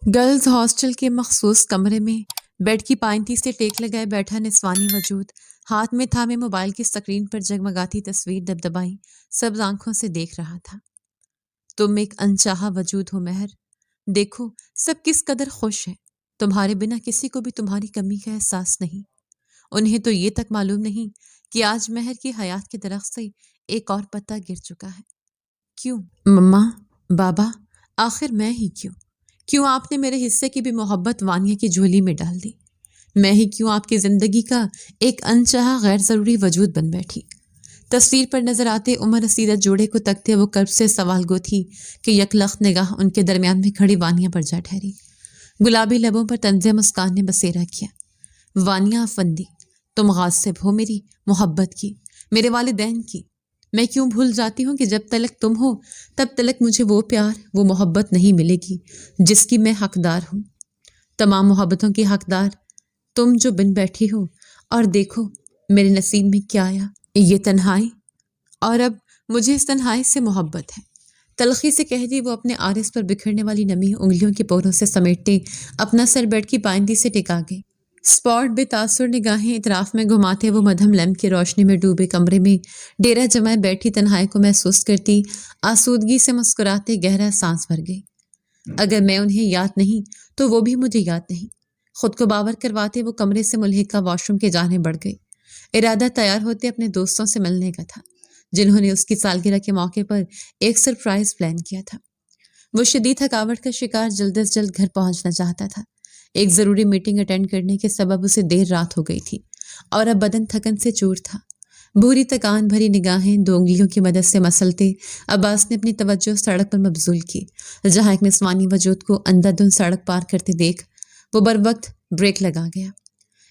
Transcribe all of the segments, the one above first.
Girls hostel کے مخصوص کمرے میں بیڈ کی پائنتی سے ٹیک لگائے بیٹھا نسوانی وجود ہاتھ میں تھامے موبائل کی سکرین پر جگمگاتی تصویر دبدبائی سبز آنکھوں سے دیکھ رہا تھا۔ تم ایک انچاہا وجود ہو مہر، دیکھو سب کس قدر خوش ہیں، تمہارے بنا کسی کو بھی تمہاری کمی کا احساس نہیں۔ انہیں تو یہ تک معلوم نہیں کہ آج مہر کی حیات کے درخت سے ایک اور پتا گر چکا ہے۔ کیوں مما، بابا، آخر میں ہی کیوں آپ نے میرے حصے کی بھی محبت وانیہ کی جھولی میں ڈال دی؟ میں ہی کیوں آپ کی زندگی کا ایک انچاہا غیر ضروری وجود بن بیٹھی؟ تصویر پر نظر آتے عمر رسیدہ جوڑے کو تکتے وہ کرب سے سوال گو تھی کہ یکلخت نگاہ ان کے درمیان میں کھڑی وانیہ پر جا ٹھہری۔ گلابی لبوں پر طنز مسکان نے بسیرا کیا۔ وانیہ افندی، تم غاصب ہو میری محبت کی، میرے والدین کی۔ میں کیوں بھول جاتی ہوں کہ جب تلک تم ہو تب تلک مجھے وہ پیار، وہ محبت نہیں ملے گی جس کی میں حقدار ہوں۔ تمام محبتوں کی حقدار تم جو بن بیٹھی ہو، اور دیکھو میرے نصیب میں کیا آیا، یہ تنہائی، اور اب مجھے اس تنہائی سے محبت ہے۔ تلخی سے کہہ دی وہ اپنے آرس پر بکھرنے والی نمی انگلیوں کے پوروں سے سمیٹتے اپنا سر بیڈ کی پائنتی سے ٹکا گئی۔ اسپاٹ بے تاثر نگاہیں اطراف میں گھماتے وہ مدھم لیمپ کی روشنی میں ڈوبے کمرے میں ڈیرا جمائے بیٹھی تنہائی کو محسوس کرتی آسودگی سے مسکراتے گہرا سانس بھر گئی۔ اگر میں انہیں یاد نہیں تو وہ بھی مجھے یاد نہیں۔ خود کو باور کرواتے وہ کمرے سے ملحقہ واش روم کے جانب بڑھ گئی۔ ارادہ تیار ہوتے اپنے دوستوں سے ملنے کا تھا جنہوں نے اس کی سالگرہ کے موقع پر ایک سرپرائز پلان کیا تھا۔ وہ شدید تھکاوٹ کا شکار جلد از جلد گھر پہنچنا چاہتا تھا۔ ایک ضروری میٹنگ اٹینڈ کرنے کے سبب اسے دیر رات ہو گئی تھی اور اب بدن تھکن سے چور تھا۔ بھوری تکان بھری نگاہیں دو انگلیوں کی مدد سے مسلتے عباس نے اپنی توجہ سڑک پر مبذول کی، جہاں ایک نسوانی وجود کو اندھادھند سڑک پار کرتے دیکھ وہ بر وقت بریک لگا گیا۔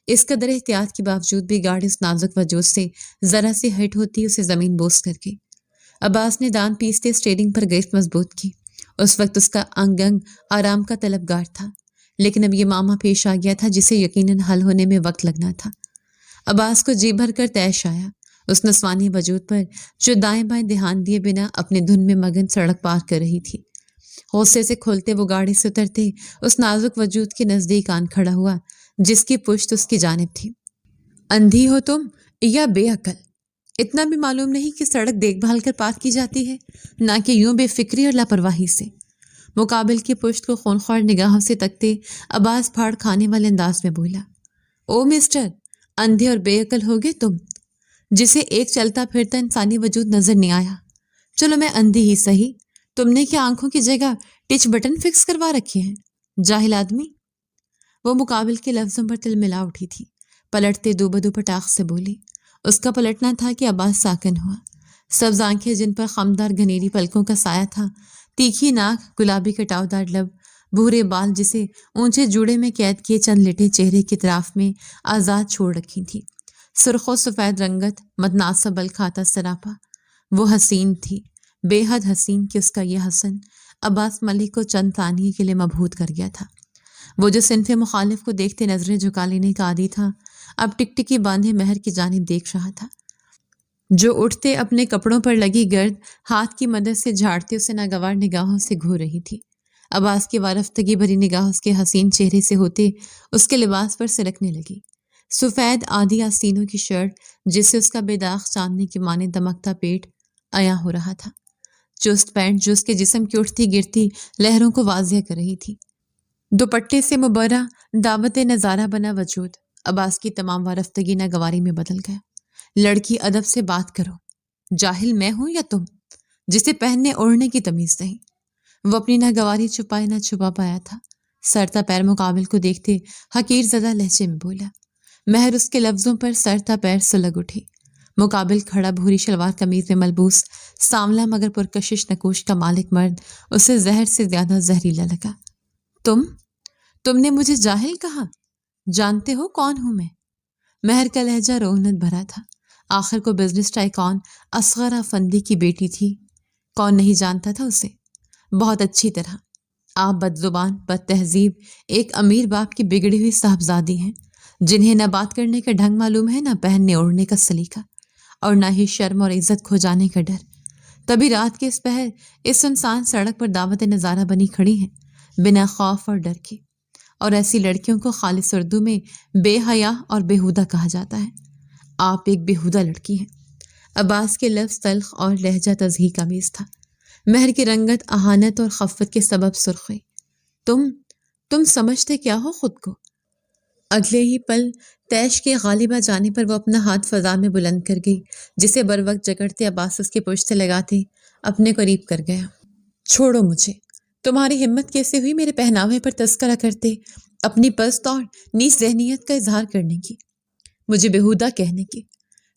اس قدر احتیاط کے باوجود بھی گاڑی اس نازک وجود سے ذرا سی ہٹ ہوتی اسے زمین بوس کر گئی۔ عباس نے دان پیستے اسٹیئرنگ پر گرفت مضبوط کی۔ اس وقت اس کا انگ انگ آرام کا طلبگار تھا، لیکن اب یہ معاملہ پیش آ گیا تھا جسے یقیناً حل ہونے میں وقت لگنا تھا۔ عباس کو جی بھر کر طیش آیا اس نسوانی وجود پر جو دائیں بائیں دھیان دیے بنا اپنے دھن میں مگن سڑک پار کر رہی تھی۔ غصے سے کھولتے وہ گاڑی سے اترتے اس نازک وجود کے نزدیک آن کھڑا ہوا جس کی پشت اس کی جانب تھی۔ اندھی ہو تم یا بے عقل؟ اتنا بھی معلوم نہیں کہ سڑک دیکھ بھال کر پار کی جاتی ہے، نہ کہ یوں بے فکری اور لاپرواہی سے۔ مقابل کی پشت کو خونخوار نگاہوں سے تکتے عباس پھاڑ کھانے والے انداز میں بولا، او مسٹر، اندھے اور بے عقل ہوگے تم، جسے ایک چلتا پھرتا انسانی وجود نظر نہیں آیا؟ چلو میں اندھی ہی سہی، تم نے کیا آنکھوں کی جگہ ٹچ بٹن فکس کروا رکھے ہیں، جاہل آدمی؟ وہ مقابل کے لفظوں پر تل ملا اٹھی تھی، پلٹتے دو بدو پٹاخ سے بولی۔ اس کا پلٹنا تھا کہ عباس ساکن ہوا۔ سبز آنکھیں جن پر خمدار گھنیری پلکوں کا سایہ تھا، تیکھی ناک، گلابی کٹاؤدار لب، بھورے بال جسے اونچے جوڑے میں قید کیے چند لٹے چہرے کی طرف میں آزاد چھوڑ رکھی تھی، سرخ و سفید رنگت، متناسب بل کھاتا سراپا۔ وہ حسین تھی، بے حد حسین کہ اس کا یہ حسن عباس ملک کو چند ثانیے کے لیے مبہوت کر گیا تھا۔ وہ جو صنف مخالف کو دیکھتے نظریں جھکا لینے کا عادی تھا، اب ٹکٹکی باندھے مہر کی جانب دیکھ رہا تھا، جو اٹھتے اپنے کپڑوں پر لگی گرد ہاتھ کی مدد سے جھاڑتے اسے ناگوار نگاہوں سے گھور رہی تھی۔ عباس کی وارفتگی بھری نگاہ اس کے حسین چہرے سے ہوتے اس کے لباس پر سرکنے لگی۔ سفید آدھی آستینوں کی شرٹ جس سے اس کا بے داغ چاندنی کے مانے دمکتا پیٹ عیاں ہو رہا تھا، چست پینٹ جو اس کے جسم کی اٹھتی گرتی لہروں کو واضح کر رہی تھی، دوپٹے سے مبرہ دعوت نظارہ بنا وجود عباس کی تمام وارفتگی ناگواری میں بدل گیا۔ لڑکی ادب سے بات کرو، جاہل میں ہوں یا تم جسے پہننے اوڑھنے کی تمیز نہیں؟ وہ اپنی ناگواری چھپائے نہ چھپا پایا تھا۔ سر تا پیر مقابل کو دیکھتے حقیر زدہ لہجے میں بولا۔ مہر اس کے لفظوں پر سر تا پیر سلگ اٹھی۔ مقابل کھڑا بھوری شلوار قمیض میں ملبوس سانولا مگر پرکشش نکوش کا مالک مرد اسے زہر سے زیادہ زہریلا لگا۔ تم نے مجھے جاہل کہا؟ جانتے ہو کون ہوں میں؟ مہر کا لہجہ رونت بھرا تھا۔ آخر کو بزنس ٹائکون اصغر افندی کی بیٹی تھی، کون نہیں جانتا تھا اسے؟ بہت اچھی طرح۔ آپ بد زبان، بد تہذیب، ایک امیر باپ کی بگڑی ہوئی صاحبزادی ہیں، جنہیں نہ بات کرنے کا ڈھنگ معلوم ہے، نہ پہننے اوڑھنے کا سلیقہ، اور نہ ہی شرم اور عزت کھو جانے کا ڈر۔ تبھی رات کے اس پہر اس سنسان سڑک پر دعوت نظارہ بنی کھڑی ہیں، بنا خوف اور ڈر کے، اور ایسی لڑکیوں کو خالص اردو میں بے حیا اور بیہودہ کہا جاتا ہے۔ آپ ایک بیہودہ لڑکی ہیں۔ عباس کے لفظ تلخ اور لہجہ تضحیک آمیز تھا۔ مہر کی رنگت اہانت اور خفت کے سبب سرخ ہوئی۔ تم سمجھتے کیا ہو خود کو؟ اگلے ہی پل تیش کے غالب آ جانے پر وہ اپنا ہاتھ فضا میں بلند کر گئی، جسے بر وقت جکڑتے عباس اس کے پشت سے لگاتے اپنے قریب کر گیا۔ چھوڑو مجھے، تمہاری ہمت کیسے ہوئی میرے پہناوے پر تذکرہ کرتے اپنی پست اور نیچ ذہنیت کا اظہار کرنے کی، مجھے بیہودہ کہنے کی؟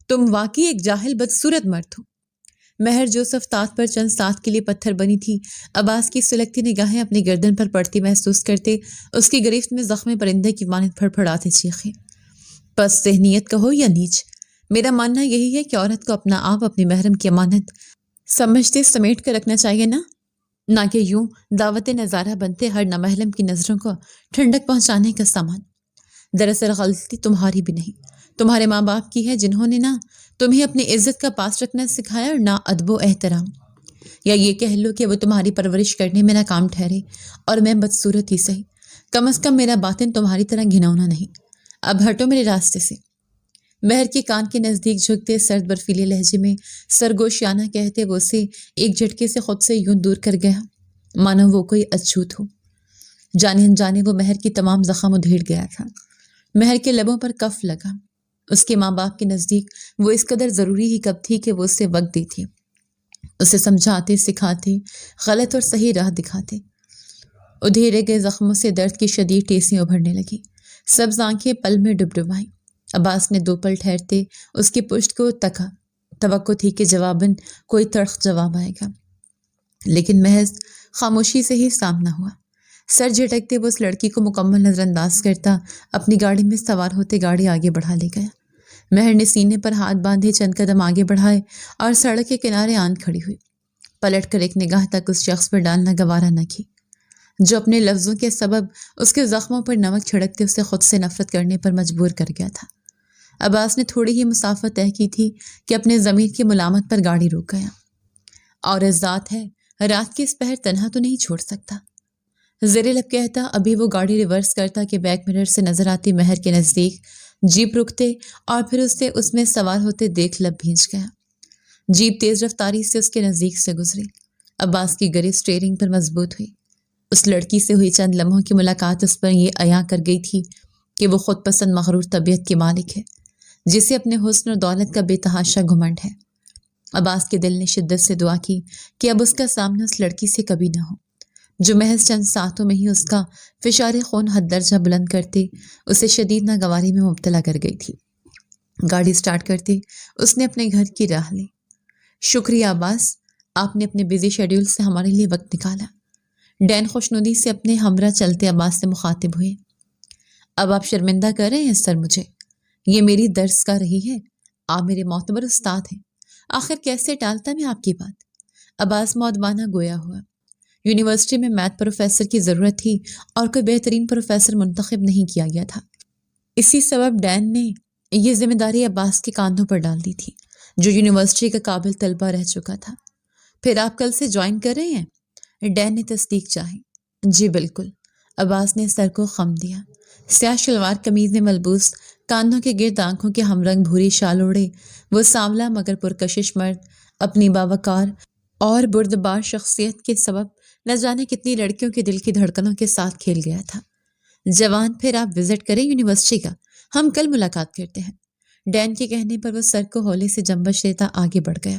تم واقعی ایک جاہل بدصورت مرد ہو۔ مہر جو صفتات پر چند ساتھ کے لیے پتھر بنی تھی، عباس کی سلگتی نگاہیں اپنی گردن پر پڑتی محسوس کرتے اس کی گرفت میں زخم پرندے کی مانند پھڑ پھڑاتے چیخے۔ پس ذہنیت کہو یا نیچ، میرا ماننا یہی ہے کہ عورت کو اپنا آپ اپنی محرم کی امانت سمجھتے سمیٹ کر رکھنا چاہیے، نہ کہ یوں دعوت نظارہ بنتے ہر نامحرم کی نظروں کو ٹھنڈک پہنچانے کا سامان۔ دراصل غلطی تمہاری بھی نہیں، تمہارے ماں باپ کی ہے، جنہوں نے نہ تمہیں اپنی عزت کا پاس رکھنا سکھایا اور نہ ادب و احترام، یا یہ کہہ لو کہ وہ تمہاری پرورش کرنے میں ناکام ٹھہرے، اور میں بدصورت ہی سہی، کم از کم میرا باطن تمہاری طرح گھنونا نہیں۔ اب ہٹو میرے راستے سے۔ مہر کے کان کے نزدیک جھکتے سرد برفیلے لہجے میں سرگوشیانہ کہتے وہ اسے ایک جھٹکے سے خود سے یوں دور کر گیا مانو وہ کوئی اچھوت ہو۔ جانے انجانے وہ مہر کی تمام زخم ادھیڑ گیا تھا۔ مہر کے لبوں پر کف لگا۔ اس کے ماں باپ کے نزدیک وہ اس قدر ضروری ہی کب تھی کہ وہ اسے وقت دیتی، اسے سمجھاتے سکھاتے، غلط اور صحیح راہ دکھاتے۔ ادھیڑے گئے زخموں سے درد کی شدید ٹیسیں ابھرنے لگی، سبز آنکھیں پل میں ڈبڈبائیں۔ عباس نے 2 پل ٹھہرتے اس کی پشت کو تکا، توقع تھی کہ جواباً کوئی تلخ جواب آئے گا، لیکن محض خاموشی سے ہی سامنا ہوا۔ سر جھٹکتے وہ اس لڑکی کو مکمل نظر انداز کرتا اپنی گاڑی میں سوار ہوتے گاڑی آگے بڑھا لے گیا۔ مہر نے سینے پر ہاتھ باندھے چند قدم آگے بڑھائے اور سڑک کے کنارے آن کھڑی ہوئی، پلٹ کر ایک نگاہ تک اس شخص پر ڈالنا گوارا نہ کی جو اپنے لفظوں کے سبب اس کے زخموں پر نمک چھڑکتے اسے خود سے نفرت کرنے پر مجبور کر گیا تھا۔ عباس نے تھوڑی ہی مسافت طے کی تھی کہ اپنے ضمیر کی ملامت پر گاڑی روک گیا۔ عورت ذات ہے، رات کے اس پہر تنہا تو نہیں چھوڑ سکتا، زیر لب کہتا ابھی وہ گاڑی ریورس کرتا کہ بیک مرر سے نظر آتی مہر کے نزدیک جیپ رکتے اور پھر اسے اس میں سوار ہوتے دیکھ لب بھیج گیا۔ جیپ تیز رفتاری سے اس کے نزدیک سے گزری۔ عباس کی گرفت اسٹیئرنگ پر مضبوط ہوئی۔ اس لڑکی سے ہوئی چند لمحوں کی ملاقات اس پر یہ عیاں کر گئی تھی کہ وہ خود پسند مغرور طبیعت کے مالک ہے، جسے اپنے حسن اور دولت کا بے تحاشا گھمنڈ ہے۔ عباس کے دل نے شدت سے دعا کی کہ اب اس کا سامنا اس لڑکی سے کبھی نہ ہو، جو محض چند ساتوں میں ہی اس کا فشار خون حد درجہ بلند کرتے اسے شدید ناگواری میں مبتلا کر گئی تھی۔ گاڑی سٹارٹ کرتے اس نے اپنے گھر کی راہ لی۔ شکریہ عباس، آپ نے اپنے بزی شیڈیول سے ہمارے لیے وقت نکالا۔ ڈین خوشنودی سے اپنے ہمراہ چلتے عباس سے مخاطب ہوئے۔ اب آپ شرمندہ کر رہے ہیں سر مجھے، یہ میری درس کا رہی ہے، آپ میرے معتبر استاد ہیں، آخر کیسے ٹالتا میں آپ کی بات؟ عباس مودبانہ گویا ہوا۔ یونیورسٹی میں میتھ پروفیسر کی ضرورت تھی اور کوئی بہترین پروفیسر منتخب نہیں کیا گیا تھا، اسی سبب ڈین نے یہ ذمہ داری عباس کے کاندھوں پر ڈال دی تھی، جو یونیورسٹی کا قابل طلبہ رہ چکا تھا۔ پھر آپ کل سے جوائن کر رہے ہیں؟ ڈین نے تصدیق چاہی۔ جی بالکل، عباس نے سر کو خم دیا۔ سیاہ شلوار قمیض میں ملبوس، کاندھوں کے گرد آنکھوں کے ہمرنگ بھوری شال اوڑے وہ سانولا مگر پرکشش مرد اپنی باوقار اور بردبار شخصیت کے سبب نہ جانے کتنی لڑکیوں کے دل کی دھڑکنوں کے ساتھ کھیل گیا تھا۔ جوان، پھر آپ وزٹ کریں یونیورسٹی کا، ہم کل ملاقات کرتے ہیں۔ ڈین کے کہنے پر وہ سر کو ہولے سے جنبش دیتا آگے بڑھ گیا۔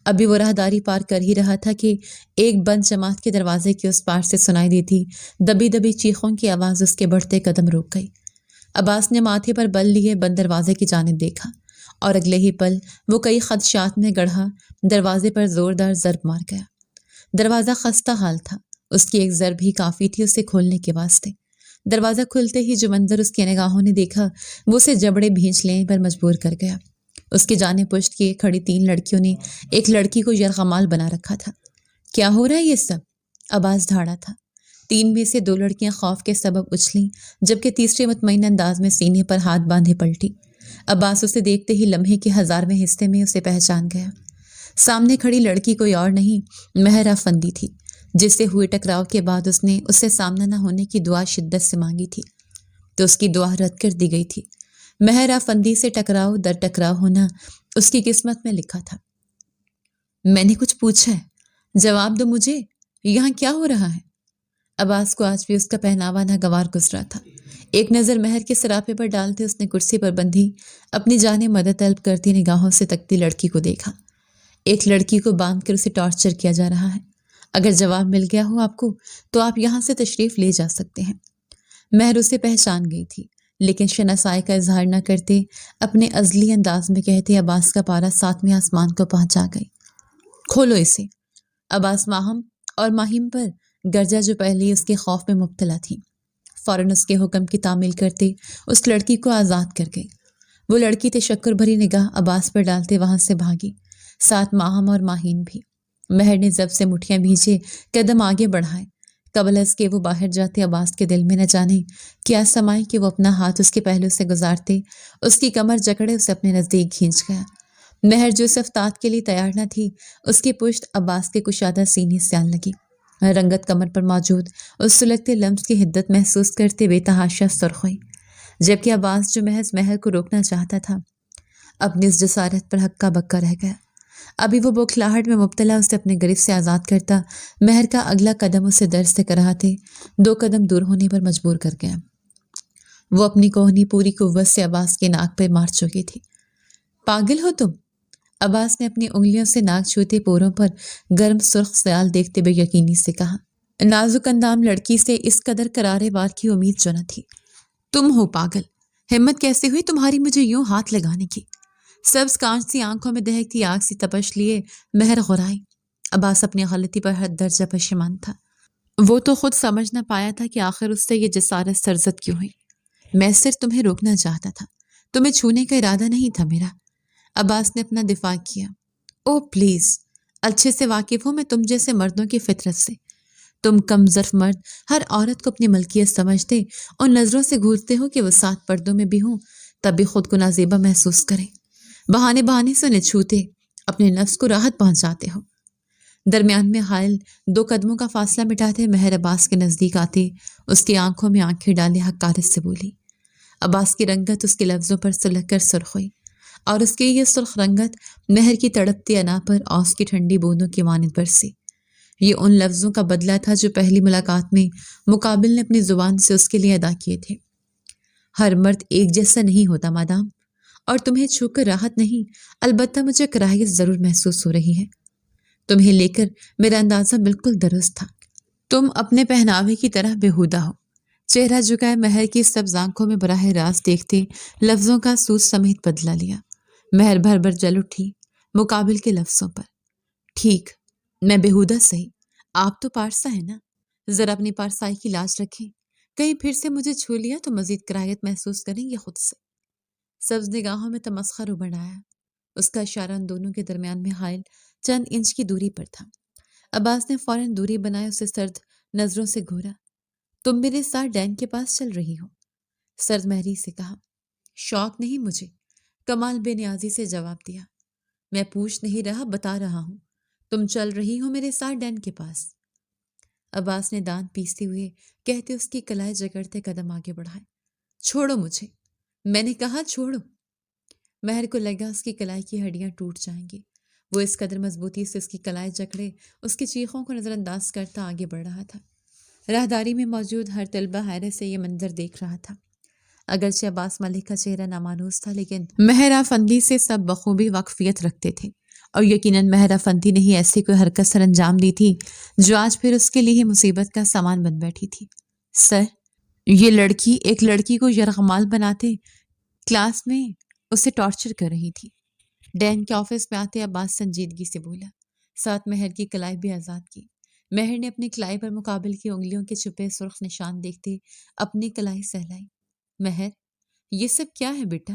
ابھی وہ راہداری پار کر ہی رہا تھا کہ ایک بند جماعت کے دروازے کے اس پار سے سنائی دی تھی دبی دبی چیخوں کی آواز اس کے بڑھتے قدم روک گئی۔ عباس نے ماتھے پر بل لیے بند دروازے کی جانب دیکھا اور اگلے ہی پل وہ کئی خدشات میں گڑھا دروازے پر زوردار ضرب مار گیا۔ دروازہ خستہ حال تھا، اس کی ایک ضرب ہی کافی تھی اسے کھولنے کے واسطے۔ دروازہ کھلتے ہی جو منظر اس کی نگاہوں نے دیکھا وہ اسے جبڑے بھینچ لینے پر مجبور کر گیا۔ اس کی جانب پشت کیے کھڑی 3 لڑکیوں نے ایک لڑکی کو یرغمال بنا رکھا تھا۔ کیا ہو رہا ہے یہ سب؟ عباس دھاڑا تھا۔ 3 میں سے 2 لڑکیاں خوف کے سبب اچھلیں، جبکہ تیسری مطمئن انداز میں سینے پر ہاتھ باندھے پلٹی۔ عباس اسے دیکھتے ہی لمحے کے 1000ویں حصے میں اسے پہچان گیا۔ سامنے کھڑی لڑکی کوئی اور نہیں، مہر افندی تھی، جس سے ہوئے ٹکراؤ کے بعد اس نے اسے سامنا نہ ہونے کی دعا شدت سے مانگی تھی، تو اس کی دعا رد کر دی گئی تھی۔ مہر افندی سے ٹکراؤ در ٹکراؤ ہونا اس کی قسمت میں لکھا تھا۔ میں نے کچھ پوچھا ہے، جواب دو مجھے، یہاں کیا ہو رہا ہے؟ عباس کو آج بھی اس کا پہناوا ناگوار گزرا تھا۔ ایک نظر مہر کے سراپے پر ڈالتے اس نے کرسی پر بندھی اپنی جانب مدد طلب کرتی نگاہوں سے تکتی لڑکی کو دیکھا۔ ایک لڑکی کو باندھ کر اسے ٹارچر کیا جا رہا ہے۔ اگر جواب مل گیا ہو آپ کو تو آپ یہاں سے تشریف لے جا سکتے ہیں۔ مہر اسے پہچان گئی تھی، لیکن شناسائی کا اظہار نہ کرتے اپنے ازلی انداز میں کہتے عباس کا پارا 7ویں آسمان کو پہنچا گئی۔ کھولو اسے۔ عباس ماہم اور ماہم پر گرجا جو پہلے اس کے خوف میں مبتلا تھی، فوراً اس کے حکم کی تعمیل کرتے اس لڑکی کو آزاد کر گئی۔ وہ لڑکی تشکر بھری نگاہ عباس پر ڈالتے وہاں سے بھاگی، ساتھ ماہم اور ماہین بھی۔ مہر نے ضبط سے مٹھیاں بھیجے قدم آگے بڑھائے، قبل از کہ وہ باہر جاتے عباس کے دل میں نہ جانے کیا سمائے کہ وہ اپنا ہاتھ اس کے پہلو سے گزارتے اس کی کمر جکڑے اسے اپنے نزدیک کھینچ گیا۔ مہر جو اس افتاد کے لیے تیار نہ تھی، اس کی پشت عباس کے کشادہ سینے سے آن لگی۔ رنگت کمر پر موجود اس سلگتے لمس کی حدت محسوس کرتے بے تحاشا سرخ ہوئی، جبکہ عباس جو محض مہر کو روکنا چاہتا تھا اپنی اس جسارت پر ہکا بکا رہ گیا۔ ابھی وہ بوکھلاہٹ میں مبتلا اسے اپنے گرفت سے آزاد کرتا، مہر کا اگلا قدم اسے درد سے کراہتے 2 قدم دور ہونے پر مجبور کر گیا۔ وہ اپنی کوہنی پوری قوت سے عباس کے ناک پہ مار چکی تھی۔ پاگل ہو تم؟ عباس نے اپنی انگلیوں سے ناک چھوتے پوروں پر گرم سرخ سیال دیکھتے بے یقینی سے کہا۔ نازک اندام لڑکی سے اس قدر کرارے وار کی امید جو نہ تھی۔ تم ہو پاگل، ہمت کیسے ہوئی تمہاری مجھے یوں ہاتھ لگانے کی؟ سبز کانچ سی آنکھوں میں دہکتی آگ سی تپش لیے مہر غرائی۔ عباس اپنی غلطی پر حد درجہ پشیمان تھا۔ وہ تو خود سمجھ نہ پایا تھا کہ آخر اس سے یہ جسارت سرزد کیوں ہوئی۔ میں صرف تمہیں روکنا چاہتا تھا، تمہیں چھونے کا ارادہ نہیں تھا میرا۔ عباس نے اپنا دفاع کیا۔ او پلیز، اچھے سے واقف ہوں میں تم جیسے مردوں کی فطرت سے۔ تم کم ظرف مرد ہر عورت کو اپنی ملکیت سمجھتے اور نظروں سے گھورتے ہو کہ وہ 7 پردوں میں بھی ہوں تب بھی خود کو نازیبا محسوس کریں۔ بہانے بہانے سے انہیں چھوتے اپنے نفس کو راحت پہنچاتے ہو۔ درمیان میں حائل 2 قدموں کا فاصلہ مٹاتے مہر عباس کے نزدیک آتے اس کی آنکھوں میں آنکھیں ڈالے حقارت سے بولی۔ عباس کی رنگت اس کے لفظوں پر سلگ کر سرخ ہوئی، اور اس کی یہ سرخ رنگت مہر کی تڑپتی انا پر اوس کی ٹھنڈی بوندوں کی مانند برسی۔ یہ ان لفظوں کا بدلہ تھا جو پہلی ملاقات میں مقابل نے اپنی زبان سے اس کے لیے ادا کیے تھے۔ ہر مرد ایک جیسا نہیں ہوتا مادام، اور تمہیں چھو کر راحت نہیں البتہ مجھے کراہیت ضرور محسوس ہو رہی ہے۔ تمہیں لے کر میرا اندازہ بالکل درست تھا۔ تم اپنے پہناوے کی طرح بےہودہ ہو۔ چہرہ جھکائے مہر کی سبز آنکھوں میں براہ راست دیکھتے لفظوں کا سوز سمیت بدلا لیا۔ مہر بھر بھر جل اٹھی مقابل کے لفظوں پر۔ ٹھیک، میں بےہودہ سہی، آپ تو پارسا ہے نا، ذرا اپنی پارسائی کی لاج رکھیں، کہیں پھر سے مجھے چھو لیا تو مزید کراہیت محسوس کریں گے خود سے۔ سبز نگاہوں میں تمسخر ابھر آیا، اس کا اشارہ ان دونوں کے درمیان میں حائل چند انچ کی دوری پر تھا۔ عباس نے فوراً دوری بنائے اسے سرد نظروں سے گھورا۔ تم میرے ساتھ ڈین کے پاس چل رہی ہو؟ سرد مہری سے کہا۔ شوق نہیں مجھے، کمال بے نیازی سے جواب دیا۔ میں پوچھ نہیں رہا، بتا رہا ہوں، تم چل رہی ہو میرے ساتھ ڈین کے پاس؟ عباس نے دانت پیستے ہوئے کہتے اس کی کلائی جگڑتے قدم آگے بڑھائے۔ چھوڑو مجھے، میں نے کہا چھوڑو۔ مہر کو لگا اس کی کلائی کی ہڈیاں ٹوٹ جائیں گی۔ وہ اس قدر مضبوطی سے اس کی کلائی جکڑے اس کی چیخوں کو نظر انداز کرتا آگے بڑھ رہا تھا۔ راہداری میں موجود ہر طلبہ حیرت سے یہ منظر دیکھ رہا تھا۔ اگرچہ عباس ملک کا چہرہ نامانوس تھا، لیکن مہر افندی سے سب بخوبی واقفیت رکھتے تھے، اور یقیناً مہر افندی نے ہی ایسی کوئی حرکت سر انجام دی تھی جو آج پھر اس کے لیے ہی مصیبت کا سامان بن بیٹھی تھی۔ سر، یہ لڑکی ایک لڑکی کو یرغمال بناتے کلاس میں اسے ٹارچر کر رہی تھی۔ ڈین کے آفس میں آتے عباس سنجیدگی سے بولا، ساتھ مہر کی کلائی بھی آزاد کی۔ مہر نے اپنی کلائی پر مقابل کی انگلیوں کے چھپے سرخ نشان دیکھتے اپنی کلائی سہلائی۔ مہر، یہ سب کیا ہے بیٹا؟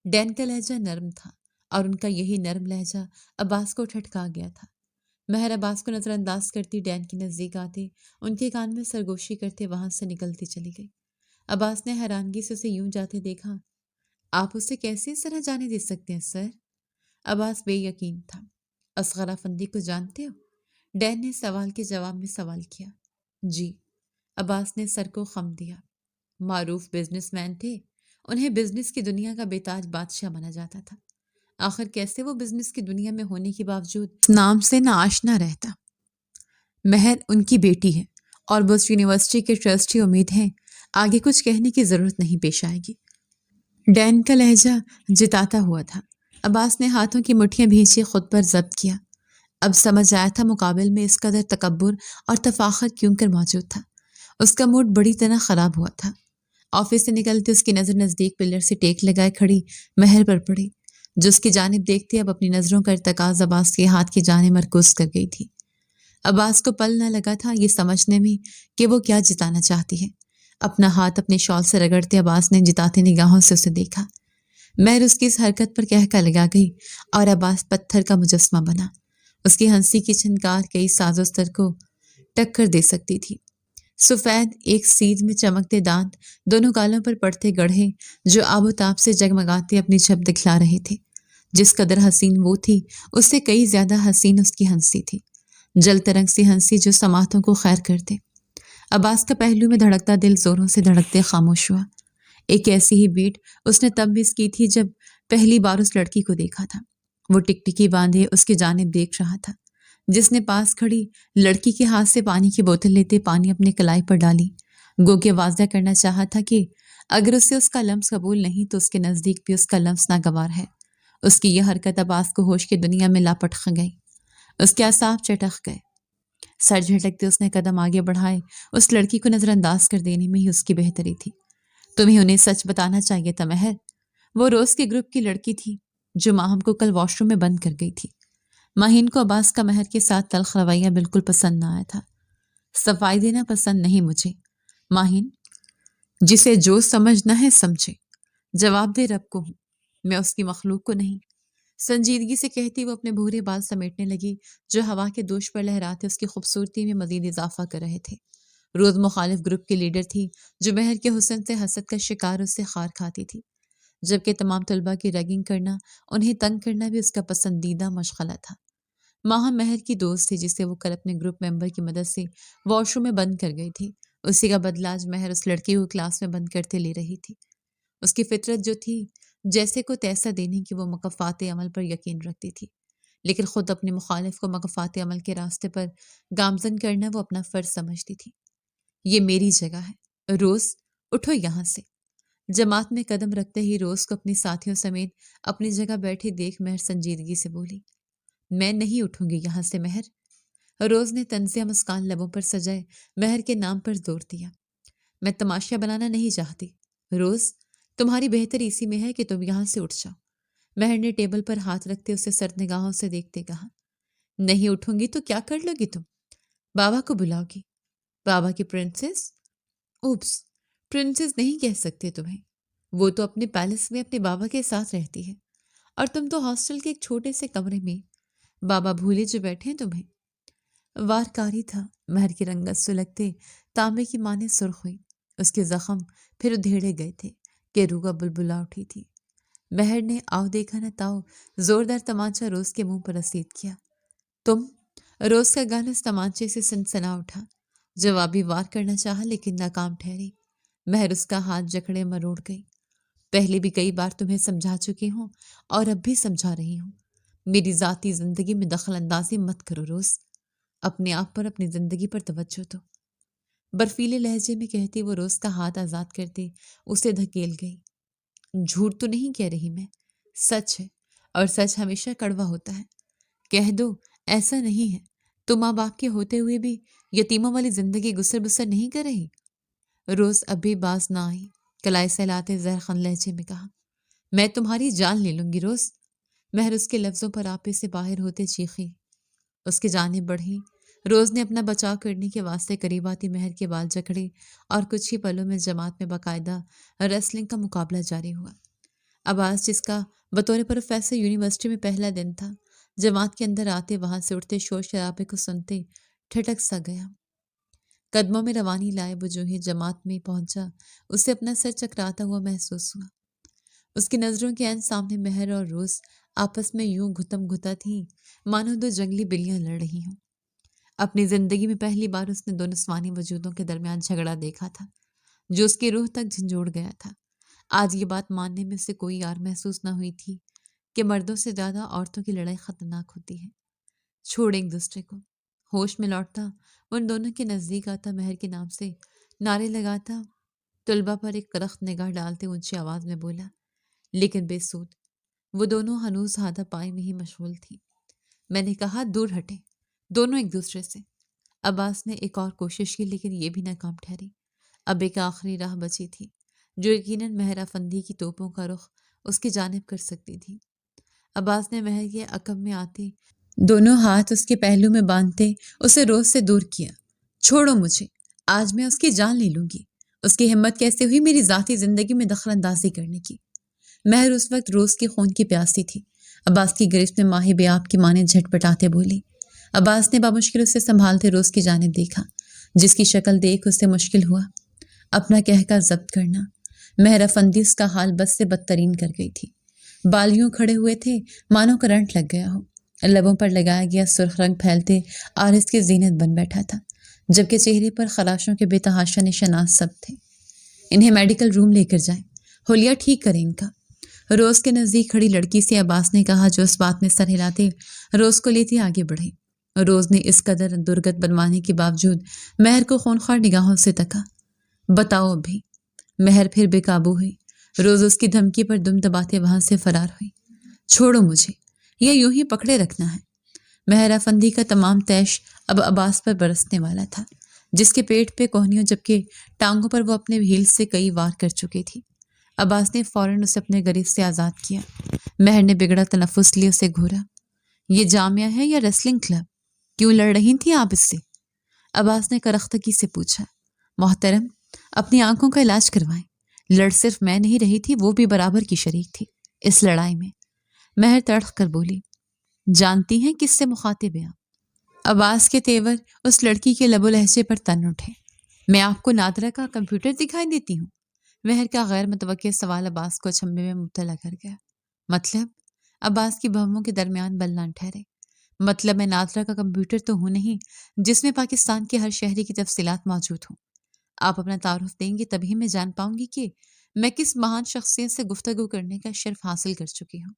ڈین کا لہجہ نرم تھا، اور ان کا یہی نرم لہجہ عباس کو ٹھٹکا گیا تھا۔ مہر عباس کو نظر انداز کرتی ڈین کے نزدیک آتے ان کے کان میں سرگوشی کرتے وہاں سے نکلتی چلی گئی۔ عباس نے حیرانگی سے اسے یوں جاتے دیکھا۔ آپ اسے کیسے اس طرح جانے دے سکتے ہیں سر؟ عباس بے یقین تھا۔ اصغر افندی کو جانتے ہو؟ ڈین نے سوال کے جواب میں سوال کیا۔ جی، عباس نے سر کو خم دیا۔ معروف بزنس مین تھے، انہیں بزنس کی دنیا کا بے تاج بادشاہ مانا جاتا تھا۔ آخر کیسے وہ بزنس کی دنیا میں ہونے کے باوجود نام سے نہ آشنا رہتا؟ مہر ان کی بیٹی ہے اور بس یونیورسٹی کے ٹرسٹی امید ہیں آگے کچھ کہنے کی ضرورت نہیں پیش آئے گی۔ ڈین کا لہجہ جتاتا ہوا تھا۔ عباس نے ہاتھوں کی مٹھیاں بھینچی خود پر ضبط کیا۔ اب سمجھ آیا تھا مقابل میں اس قدر تکبر اور تفاخر کیوں کر موجود تھا۔ اس کا موڈ بڑی طرح خراب ہوا تھا۔ آفس سے نکلتے اس کی نظر نزدیک پلر سے ٹیک لگائے کھڑی مہر پر پڑی، جو اس کی جانب دیکھتے اب اپنی نظروں کا ارتکاز عباس کے ہاتھ کی جانب مرکوز کر گئی تھی۔ عباس کو پل نہ لگا تھا یہ سمجھنے میں کہ وہ کیا جتانا چاہتی ہے۔ اپنا ہاتھ اپنے شال سے رگڑتے عباس نے جتاتے نگاہوں سے اسے دیکھا۔ مہر اس کی اس حرکت پر کہہ لگا گئی اور عباس پتھر کا مجسمہ بنا۔ اس کی ہنسی کی چھنکار کئی ساز و سر کو ٹکر دے سکتی تھی۔ سفید ایک سیدھ میں چمکتے دانت دونوں گالوں پر پڑتے گڑھے جو آب و تاب سے جگمگاتے اپنی چھپ دکھلا رہے تھے۔ جس قدر حسین وہ تھی اس سے کئی زیادہ حسین اس کی ہنسی تھی، جل ترنگ سی ہنسی جو سماعتوں کو خیر کرتے۔ عباس کا پہلو میں دھڑکتا دل زوروں سے دھڑکتے خاموش ہوا۔ ایک ایسی ہی بیٹ اس نے تب مس کی تھی جب پہلی بار اس لڑکی کو دیکھا تھا۔ وہ ٹکٹکی باندھے اس کی جانب دیکھ رہا تھا، جس نے پاس کھڑی لڑکی کے ہاتھ سے پانی کی بوتل لیتے پانی اپنے کلائی پر ڈالی، گو کہ واضح کرنا چاہا تھا کہ اگر اسے اس کا لمس قبول نہیں تو اس کے نزدیک بھی اس کا لمس ناگوار ہے۔ اس کی یہ حرکت عباس کو ہوش کی دنیا میں لاپٹخ گئی۔ اس کے اعصاب چٹخ گئے۔ سر جھٹکتے اس نے قدم آگے بڑھائے۔ اس لڑکی کو نظر انداز کر دینے میں ہی اس کی بہتری تھی۔ تمہیں انہیں سچ بتانا چاہیے تھا مہر، وہ روز کے گروپ کی لڑکی تھی جو ماہم کو کل واش روم میں بند کر گئی تھی۔ ماہین کو عباس کا مہر کے ساتھ تلخ رویہ بالکل پسند نہ آیا تھا۔ صفائی دینا پسند نہیں مجھے ماہین، جسے جو سمجھنا ہے سمجھے، جواب دے رب کو ہوں، میں اس کی مخلوق کو نہیں، سنجیدگی سے کہتی وہ اپنے بھورے بال سمیٹنے لگی جو ہوا کے دوش پر لہراتے اس کی خوبصورتی میں مزید اضافہ کر رہے تھے۔ روز مخالف گروپ کی لیڈر تھی جو مہر کے حسن سے حسد کا شکار اس سے خار کھاتی تھی، جبکہ تمام طلباء کی ریگنگ کرنا، انہیں تنگ کرنا بھی اس کا پسندیدہ مشغلہ تھا۔ ماہا مہر کی دوست تھی جسے وہ کل اپنے گروپ ممبر کی مدد سے واش روم میں بند کر گئی تھی۔ اسی کا بدلہ آج مہر اس لڑکی کو کلاس میں بند کرتے لے رہی تھی۔ اس کی فطرت جو تھی جیسے کو تیسا دینے کی وہ مکافات عمل پر یقین رکھتی تھی، لیکن خود اپنے مخالف کو مکافات عمل کے راستے پر گامزن کرنا وہ اپنا فرض سمجھتی تھی۔ یہ میری جگہ ہے، روز اٹھو یہاں سے۔ جماعت میں قدم رکھتے ہی روز کو اپنی ساتھیوں سمیت اپنی جگہ بیٹھے دیکھ مہر سنجیدگی سے بولی، میں نہیں اٹھوں گی یہاں سے مہر۔ روز نے طنزیہ مسکان لبوں پر سجائے مہر کے نام پر زور دیا، میں تماشا بنانا نہیں چاہتی روز، تمہاری بہتری اسی میں ہے کہ تم یہاں سے اٹھ جاؤ۔ مہر نے ٹیبل پر ہاتھ رکھتے اسے سرد نگاہوں سے دیکھتے کہا، نہیں اٹھوں گی تو کیا کر لو گی تم؟ بابا کو بلاؤ گی؟ بابا کی پرنسس؟ اوپس، پرنسس نہیں کہہ سکتے تمہیں، وہ تو اپنے پیلس میں اپنے بابا کے ساتھ رہتی ہے اور تم تو ہاسٹل کے ایک چھوٹے سے کمرے میں، بابا بھولے جو بیٹھے ہیں تمہیں۔ وارکاری تھا، مہر کی رنگت سلگتے تانبے کی مانے سرخ ہوئی، اس کے زخم پھر ادھیڑے گئے تھے کہ روگا بلبلا اٹھی تھی۔ مہر نے آؤ دیکھا نہ تاؤ زوردار تمانچہ روز کے منہ پر رسید کیا۔ تم؟ روز کا گال اس تمانچے سے سنسنا اٹھا، جوابی وار کرنا چاہا لیکن ناکام ٹھہری۔ مہر اس کا ہاتھ جکڑے مروڑ گئی، پہلے بھی کئی بار تمہیں سمجھا چکی ہوں اور اب بھی سمجھا رہی ہوں، میری ذاتی زندگی میں دخل اندازی مت کرو روز، اپنے آپ پر اپنی زندگی پر توجہ دو۔ برفیلے لہجے میں کہتی وہ روز کا ہاتھ آزاد کرتے اسے دھکیل گئی۔ جھوٹ تو نہیں کہہ رہی میں، سچ ہے، اور سچ ہمیشہ کڑوا ہوتا ہے۔ کہہ دو ایسا نہیں ہے، تم ماں باپ کے ہوتے ہوئے بھی یتیموں والی زندگی گسر بسر نہیں کر رہی۔ روز اب بھی باز نہ آئی، کلائی سہلاتے زہرخن لہجے میں کہا، میں تمہاری جان لے لوں گی روز۔ مہر اس کے لفظوں پر آپے سے باہر ہوتے چیخی، اس کی جانب بڑھی۔ روز نے اپنا بچاؤ کرنے کے واسطے قریب آتی مہر کے بال جکڑے اور کچھ ہی پلوں میں جماعت میں باقاعدہ ریسلنگ کا مقابلہ جاری ہوا۔ عباس، جس کا بطور پروفیسر یونیورسٹی میں پہلا دن تھا، جماعت کے اندر آتے وہاں سے اٹھتے شور شرابے کو سنتے ٹھٹک سا گیا۔ قدموں میں روانی لائے وہ جو ہی جماعت میں پہنچا، اسے اپنا سر چکراتا ہوا محسوس ہوا۔ اس کی نظروں کے عین سامنے مہر اور روز آپس میں یوں گھتم گھتا تھیں مانو دو جنگلی بلیاں لڑ رہی ہوں۔ اپنی زندگی میں پہلی بار اس نے دو نسوانی وجودوں کے درمیان جھگڑا دیکھا تھا جو اس کی روح تک جھنجھوڑ گیا تھا۔ آج یہ بات ماننے میں اسے کوئی یار محسوس نہ ہوئی تھی کہ مردوں سے زیادہ عورتوں کی لڑائی خطرناک ہوتی ہے۔ چھوڑ ایک دوسرے کو۔ ہوش میں لوٹتا ان دونوں کے نزدیک آتا، مہر کے نام سے نعرے لگاتا، طلبہ پر ایک کرخت نگاہ ڈالتے اونچی آواز میں بولا، لیکن بے سود۔ وہ دونوں ہنوز ہاتھا پائی میں ہی مشغول تھی۔ میں نے کہا دور ہٹے دونوں ایک دوسرے سے۔ عباس نے ایک اور کوشش کی لیکن یہ بھی ناکام ٹھہری۔ اب ایک آخری راہ بچی تھی جو یقیناً مہر افندی کی توپوں کا رخ اس کی جانب کر سکتی تھی۔ عباس نے مہر کے عقب میں آتے دونوں ہاتھ اس کے پہلو میں باندھتے اسے روز سے دور کیا۔ چھوڑو مجھے، آج میں اس کی جان لے لوں گی۔ اس کی ہمت کیسے ہوئی میری ذاتی زندگی میں دخل اندازی کرنے کی؟ مہر اس وقت روز کی خون کی پیاسی تھی۔ عباس کی گرفت میں ماہی بے آپ کی ماں نے جھٹ پٹاتے بولی۔ عباس نے بامشکل اسے سنبھالتے روز کی جانب دیکھا جس کی شکل دیکھ اسے مشکل ہوا اپنا کہہ ضبط کرنا۔ مہر افندی اس کا حال بد سے بدترین کر گئی تھی۔ بالیوں کھڑے ہوئے تھے مانو کرنٹ لگ گیا ہو۔ لبوں پر لگایا گیا سرخ رنگ پھیلتے آرس کی زینت بن بیٹھا تھا، جبکہ چہرے پر خراشوں کے بے تحاشا نشانات سب تھے۔ انہیں میڈیکل روم لے کر جائیں، حلیہ ٹھیک کریں ان کا۔ روز کے نزدیک کھڑی لڑکی سے عباس نے کہا جو اس بات میں سر ہلاتے روز کو لیتی آگے بڑھے۔ روز نے اس قدر درگت بنوانے کے باوجود مہر کو خونخوار نگاہوں سے تکا۔ بتاؤ ابھی۔ مہر پھر بے قابو ہوئی۔ روز اس کی دھمکی پر دم دباتے وہاں سے فرار ہوئی۔ چھوڑو مجھے، یہ یوں ہی پکڑے رکھنا ہے۔ مہر افندی کا تمام تیش اب عباس پر برسنے والا تھا، جس کے پیٹ پہ کوہنیوں جبکہ ٹانگوں پر وہ اپنے ہیل سے کئی وار کر چکی تھی۔ عباس نے فوراً اسے اپنے غریب سے آزاد کیا۔ مہر نے بگڑا تنفس لیے اسے گھورا۔ یہ جامعہ ہے یا ریسلنگ کلب؟ کیوں لڑ رہی تھی آپ اس سے؟ عباس نے کرختگی سے پوچھا۔ محترم، اپنی آنکھوں کا علاج کروائیں۔ لڑ صرف میں نہیں رہی تھی، وہ بھی برابر کی شریک تھی اس لڑائی میں۔ مہر تڑپ کر بولی۔ جانتی ہیں کس سے مخاطب ہیں آپ؟ عباس کے تیور اس لڑکی کے لب و لہجے پر تن اٹھے۔ میں آپ کو نادرہ کا کمپیوٹر دکھائی دیتی ہوں؟ مہر کا غیر متوقع سوال عباس کو اچنبھے میں مبتلا کر گیا۔ مطلب؟ عباس کی بہموں کے درمیان بل نہ ٹھہرے۔ مطلب میں نادرہ کا کمپیوٹر تو ہوں نہیں جس میں پاکستان کے ہر شہری کی تفصیلات موجود ہوں۔ آپ اپنا تعارف دیں گے تبھی میں جان پاؤں گی کہ میں کس مہان شخصیت سے گفتگو کرنے کا شرف حاصل کر چکی ہوں۔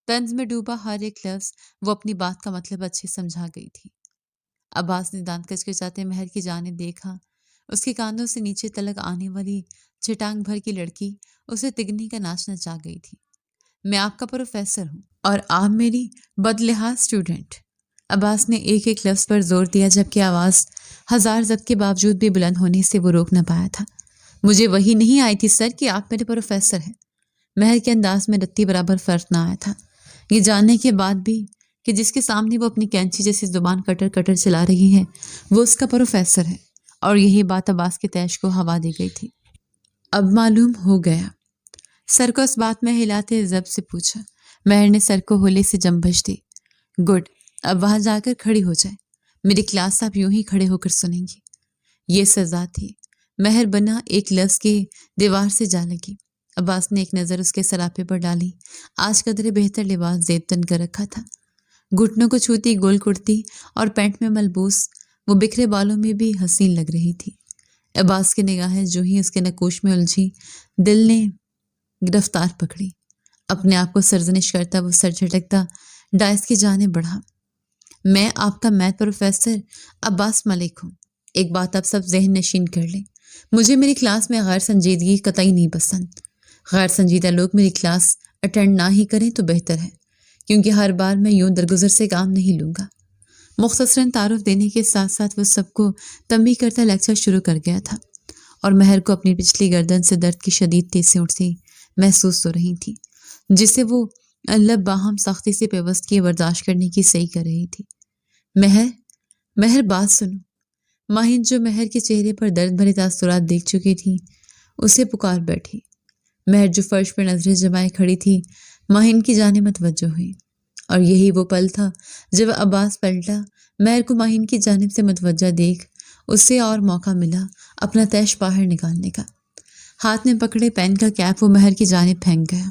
طنز میں ڈوبا ہر ایک لفظ وہ اپنی بات کا مطلب اچھے سمجھا گئی تھی۔ عباس نے دانت کچکچاتے مہر کی جانب دیکھا۔ اس کے کاندھوں سے نیچے تلک آنے والی چٹانگ بھر کی لڑکی اسے تگنی کا ناچ نچا گئی تھی۔ میں آپ کا پروفیسر ہوں اور آپ میری بدلحاظ اسٹوڈنٹ۔ عباس نے ایک ایک لفظ پر زور دیا جبکہ آواز ہزار ضبط کے باوجود بھی بلند ہونے سے وہ روک نہ پایا تھا۔ مجھے وہی نہیں آئی تھی سر کہ آپ میرے پروفیسر ہیں۔ مہر کے انداز میں رتی برابر فرق نہ آیا تھا، یہ جاننے کے بعد بھی کہ جس کے سامنے وہ اپنی کینچی جیسی زبان کٹر کٹر چلا رہی ہے وہ اس کا پروفیسر ہے، اور یہی بات عباس کے تیش کو ہوا دے گئی تھی۔ اب معلوم ہو گیا؟ سر کو اس بات میں ہلاتے ضبط سے پوچھا۔ مہر نے سر کو ہولے سے جنبش دی۔ گڈ، اب وہاں جا کر کھڑی ہو جائے۔ میری کلاس آپ یوں ہی کھڑے ہو کر سنیں گی۔ یہ سزا تھی۔ مہر بنا ایک لفظ کے دیوار سے جا لگی۔ عباس نے ایک نظر اس کے سراپے پر ڈالی۔ آج قدرے بہتر لباس زیب تن کر رکھا تھا۔ گھٹنوں کو چھوتی گول کرتی اور پینٹ میں ملبوس وہ بکھرے بالوں میں بھی حسین لگ رہی تھی۔ عباس کی نگاہیں جو ہی اس کے نقوش میں الجھی، دل نے گرفتار پکڑی۔ اپنے آپ کو سرزنش کرتا وہ سر جھٹکتا ڈائس کی جانب بڑھا۔ میں آپ کا میتھ پروفیسر عباس ملک ہوں۔ ایک بات آپ سب ذہن نشین کر لیں، مجھے میری کلاس میں غیر سنجیدگی قطعی نہیں پسند۔ غیر سنجیدہ لوگ میری کلاس اٹینڈ نہ ہی کریں تو بہتر ہے، کیونکہ ہر بار میں یوں درگزر سے کام نہیں لوں گا۔ مختصراً تعارف دینے کے ساتھ ساتھ وہ سب کو تنبیہ کرتا لیکچر شروع کر گیا تھا، اور مہر کو اپنی پچھلی گردن سے درد کی شدید تیزی اٹھتی محسوس ہو رہی تھی، جسے وہ لب باہم سختی سے پیوست کیے برداشت کرنے کی صحیح کر رہی تھی۔ مہر بات سنو۔ ماہین جو مہر کے چہرے پر درد بھرے تاثرات دیکھ چکی تھی اسے پکار بیٹھی۔ مہر جو فرش پر نظریں جمائے کھڑی تھی ماہین کی جانب متوجہ ہوئی، اور یہی وہ پل تھا جب عباس پلٹا۔ مہر کو ماہین کی جانب سے متوجہ دیکھ اسے اور موقع ملا اپنا تیش باہر نکالنے کا۔ ہاتھ میں پکڑے پین کا کیپ وہ مہر کی جانب پھینک گیا۔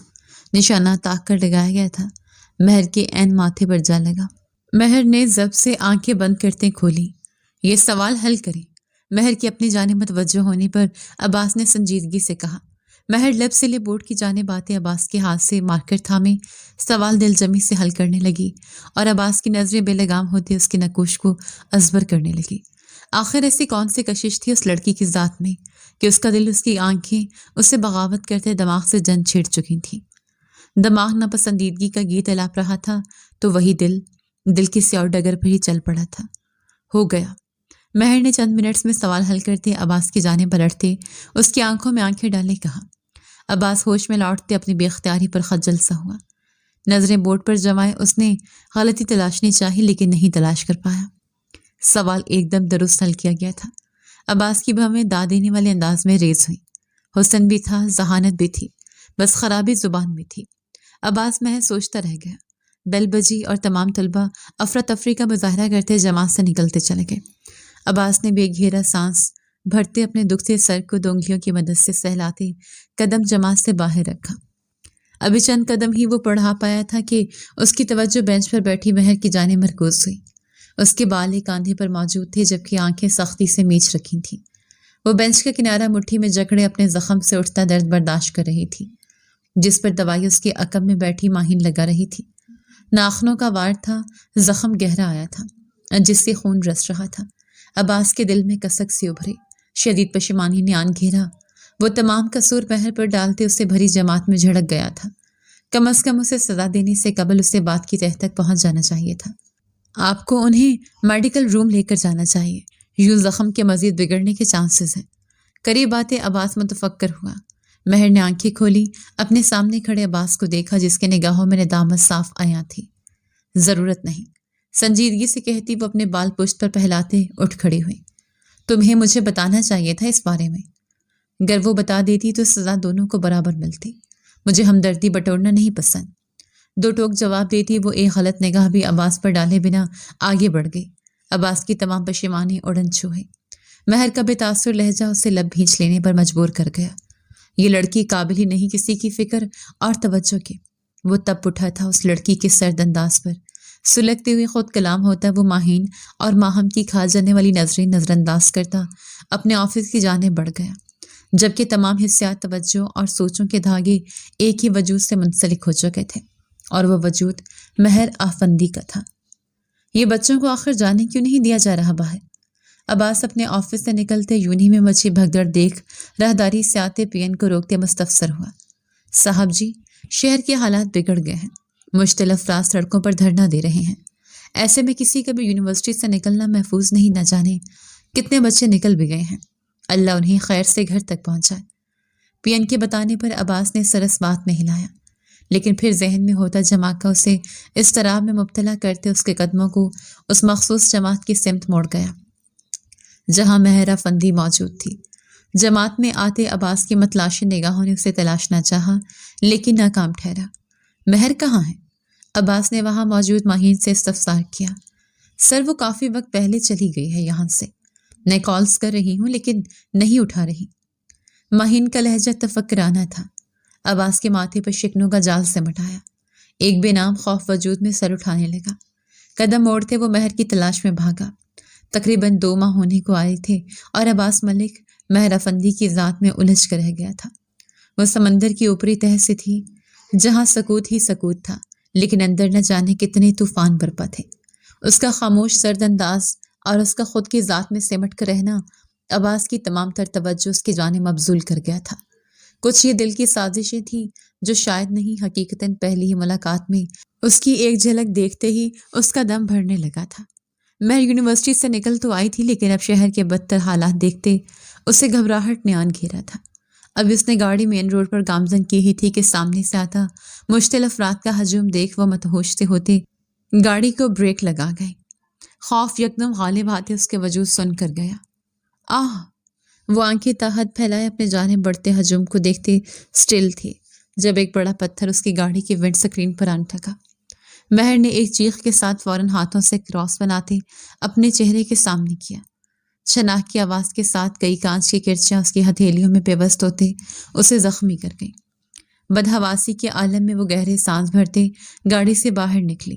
نشانہ طاق کر لگایا گیا تھا، مہر کے عین ماتھے پر جا لگا۔ مہر نے ضبط سے آنکھیں بند کرتے کھولی۔ یہ سوال حل کریں۔ مہر کی اپنی جانب متوجہ ہونے پر عباس نے سنجیدگی سے کہا۔ مہر لب سے لب بورڈ کی جانب آتے عباس کے ہاتھ سے مارکر تھامے سوال دل جمی سے حل کرنے لگی اور عباس کی نظریں بے لگام ہوتی اس کے نقوش کو ازبر کرنے لگی۔ آخر ایسی کون سی کشش تھی اس لڑکی کی ذات میں کہ اس کا دل، اس کی آنکھیں اسے بغاوت کرتے دماغ سے جن چھیڑ چکی تھیں۔ دماغ ناپسندیدگی کا گیت الاپ رہا تھا تو وہی دل کسی اور ڈگر پر ہی چل پڑا تھا۔ ہو گیا۔ مہر نے چند منٹس میں سوال حل کرتے عباس کی جانب پلٹتے اس کی آنکھوں میں آنکھیں ڈالے کہا۔ عباس ہوش میں لوٹتے اپنی بے اختیاری پر خجل سا ہوا۔ نظریں بورڈ پر جمائے اس نے غلطی تلاشنی چاہی لیکن نہیں تلاش کر پایا۔ سوال ایک دم درست حل کیا گیا تھا۔ عباس کی بھویں دا دینے والے انداز میں ریز ہوئی۔ حسن بھی تھا، ذہانت بھی تھی، بس خرابی زبان میں تھی۔ عباس محض سوچتا رہ گیا۔ بیل بجی اور تمام طلبہ افراتفری کا مظاہرہ کرتے جماعت سے نکلتے چلے گئے۔ عباس نے بے گھیرا سانس بھرتے اپنے دکھتے سر کو دو انگلیوں کی مدد سے سہلاتے قدم جماعت سے باہر رکھا۔ ابھی چند قدم ہی وہ بڑھا پایا تھا کہ اس کی توجہ بینچ پر بیٹھی مہر کی جانب مرکوز ہوئی۔ اس کے بال ایک کاندھے پر موجود تھے جبکہ آنکھیں سختی سے میچ رکھی تھیں۔ وہ بینچ کا کنارہ مٹھی میں جکڑے اپنے زخم سے اٹھتا درد برداشت کر رہی تھی جس پر دوائی اس کے عقب میں بیٹھی ماہین لگا رہی تھی۔ ناخنوں کا وار تھا، زخم گہرا آیا تھا جس سے خون رس رہا تھا۔ عباس کے دل میں کسک سی ابھری، شدید پشیمانی نے آن گھیرا۔ وہ تمام قصور مہر پر ڈالتے اسے بھری جماعت میں جھڑک گیا تھا۔ کم از کم اسے سزا دینے سے قبل اسے بات کی تہہ تک پہنچ جانا چاہیے تھا۔ آپ کو انہیں میڈیکل روم لے کر جانا چاہیے، یوں زخم کے مزید بگڑنے کے چانسز ہیں۔ قریب آتے عباس متفکر ہوا۔ مہر نے آنکھیں کھولی، اپنے سامنے کھڑے عباس کو دیکھا جس کے نگاہوں میں ندامت صاف عیاں تھی۔ ضرورت نہیں، سنجیدگی سے کہتی وہ اپنے بال پشت پر پہلاتے اٹھ کھڑی ہوئی۔ تمہیں مجھے بتانا چاہیے تھا اس بارے میں۔ گر وہ بتا دیتی تو سزا دونوں کو برابر ملتی۔ مجھے ہمدردی بٹورنا نہیں پسند۔ دو ٹوک جواب دیتی وہ ایک غلط نگاہ بھی عباس پر ڈالے بنا آگے بڑھ گئی۔ عباس کی تمام پشیمانی اڑن چھوئے۔ مہر کا بے تاثر لہجہ اسے لب بھینچ لینے پر مجبور کر گیا۔ یہ لڑکی قابل ہی نہیں کسی کی فکر اور توجہ کے۔ وہ تب اٹھا تھا اس لڑکی کے سرد انداز پر، سلگتے ہوئے خود کلام ہوتا وہ ماہین اور ماہم کی کھا جانے والی نظریں نظر انداز کرتا اپنے آفس کی جانب بڑھ گیا، جبکہ تمام حسیات، توجہ اور سوچوں کے دھاگے ایک ہی وجود سے منسلک ہو چکے تھے اور وہ وجود مہر آفندی کا تھا۔ یہ بچوں کو آخر جانے کیوں نہیں دیا جا رہا باہر؟ عباس اپنے آفس سے نکلتے یونہی میں مچھی بھگدڑ دیکھ راہداری سے آتے پی این کو روکتے مستفسر ہوا۔ صاحب جی، شہر کے حالات بگڑ گئے ہیں، مشتعل افراد سڑکوں پر دھرنا دے رہے ہیں۔ ایسے میں کسی کا بھی یونیورسٹی سے نکلنا محفوظ نہیں، نہ جانے کتنے بچے نکل بھی گئے ہیں۔ اللہ انہیں خیر سے گھر تک پہنچائے۔ پی این کے بتانے پر عباس نے سرس بات میں ہلایا، لیکن پھر ذہن میں ہوتا جماعت کا اسے اضطراب میں مبتلا کرتے اس کے قدموں کو اس مخصوص جماعت کی سمت موڑ گیا جہاں مہر آفندی موجود تھی۔ جماعت میں آتے عباس کی متلاشی نگاہوں نے اسے تلاشنا چاہا لیکن ناکام ٹھہرا۔ مہر کہاں ہے؟ عباس نے وہاں موجود ماہین سے استفسار کیا۔ سر، وہ کافی وقت پہلے چلی گئی ہے یہاں سے۔ میں کالز کر رہی ہوں لیکن نہیں اٹھا رہی۔ ماہین کا لہجہ تفکرانہ تھا۔ عباس کے ماتھے پر شکنوں کا جال سمٹ آیا۔ ایک بے نام خوف وجود میں سر اٹھانے لگا۔ قدم موڑتے وہ مہر کی تلاش میں بھاگا۔ تقریباً 2 ماہ ہونے کو آئے تھے اور عباس ملک مہر افندی کی ذات میں الجھ کر رہ گیا تھا۔ وہ سمندر کی اوپری تہہ سے تھی جہاں سکوت ہی سکوت تھا، لیکن اندر نہ جانے کتنے طوفان برپا تھے۔ اس کا خاموش سرد انداز اور اس کا خود کی ذات میں سمٹ کر رہنا عباس کی تمام تر توجہ اس کی جانب مبذول کر گیا تھا۔ کچھ یہ دل کی سازشیں تھیں جو شاید نہیں، حقیقتاً پہلی ہی ملاقات میں اس کی ایک جھلک دیکھتے ہی اس کا دم بھرنے لگا تھا۔ مہر یونیورسٹی سے نکل تو آئی تھی لیکن اب شہر کے بدتر حالات دیکھتے اسے گھبراہٹ نے آن گھیرا تھا۔ اب اس نے گاڑی مین روڈ پر گامزن کی ہی تھی کہ سامنے سے آتا مشتعل افراد کا ہجوم دیکھ وہ متہوش سے ہوتے گاڑی کو بریک لگا گئے۔ خوف یکدم غالب آتے اس کے وجود سن کر گیا۔ آہ! وہ آنکھیں تاحد پھیلائے اپنے جانب بڑھتے ہجوم کو دیکھتے سٹل تھی جب ایک بڑا پتھر اس کی گاڑی کی ونڈ سکرین پر آن ٹھکا۔ مہر نے ایک چیخ کے ساتھ فوراً ہاتھوں سے کراس بناتے اپنے چہرے کے سامنے کیا۔ چھناک کی آواز کے ساتھ کئی کانچ کی کرچیاں اس کی ہتھیلیوں میں پیوست ہوتے اسے زخمی کر گئیں۔ بدحواسی کے عالم میں وہ گہرے سانس بھرتے گاڑی سے باہر نکلی۔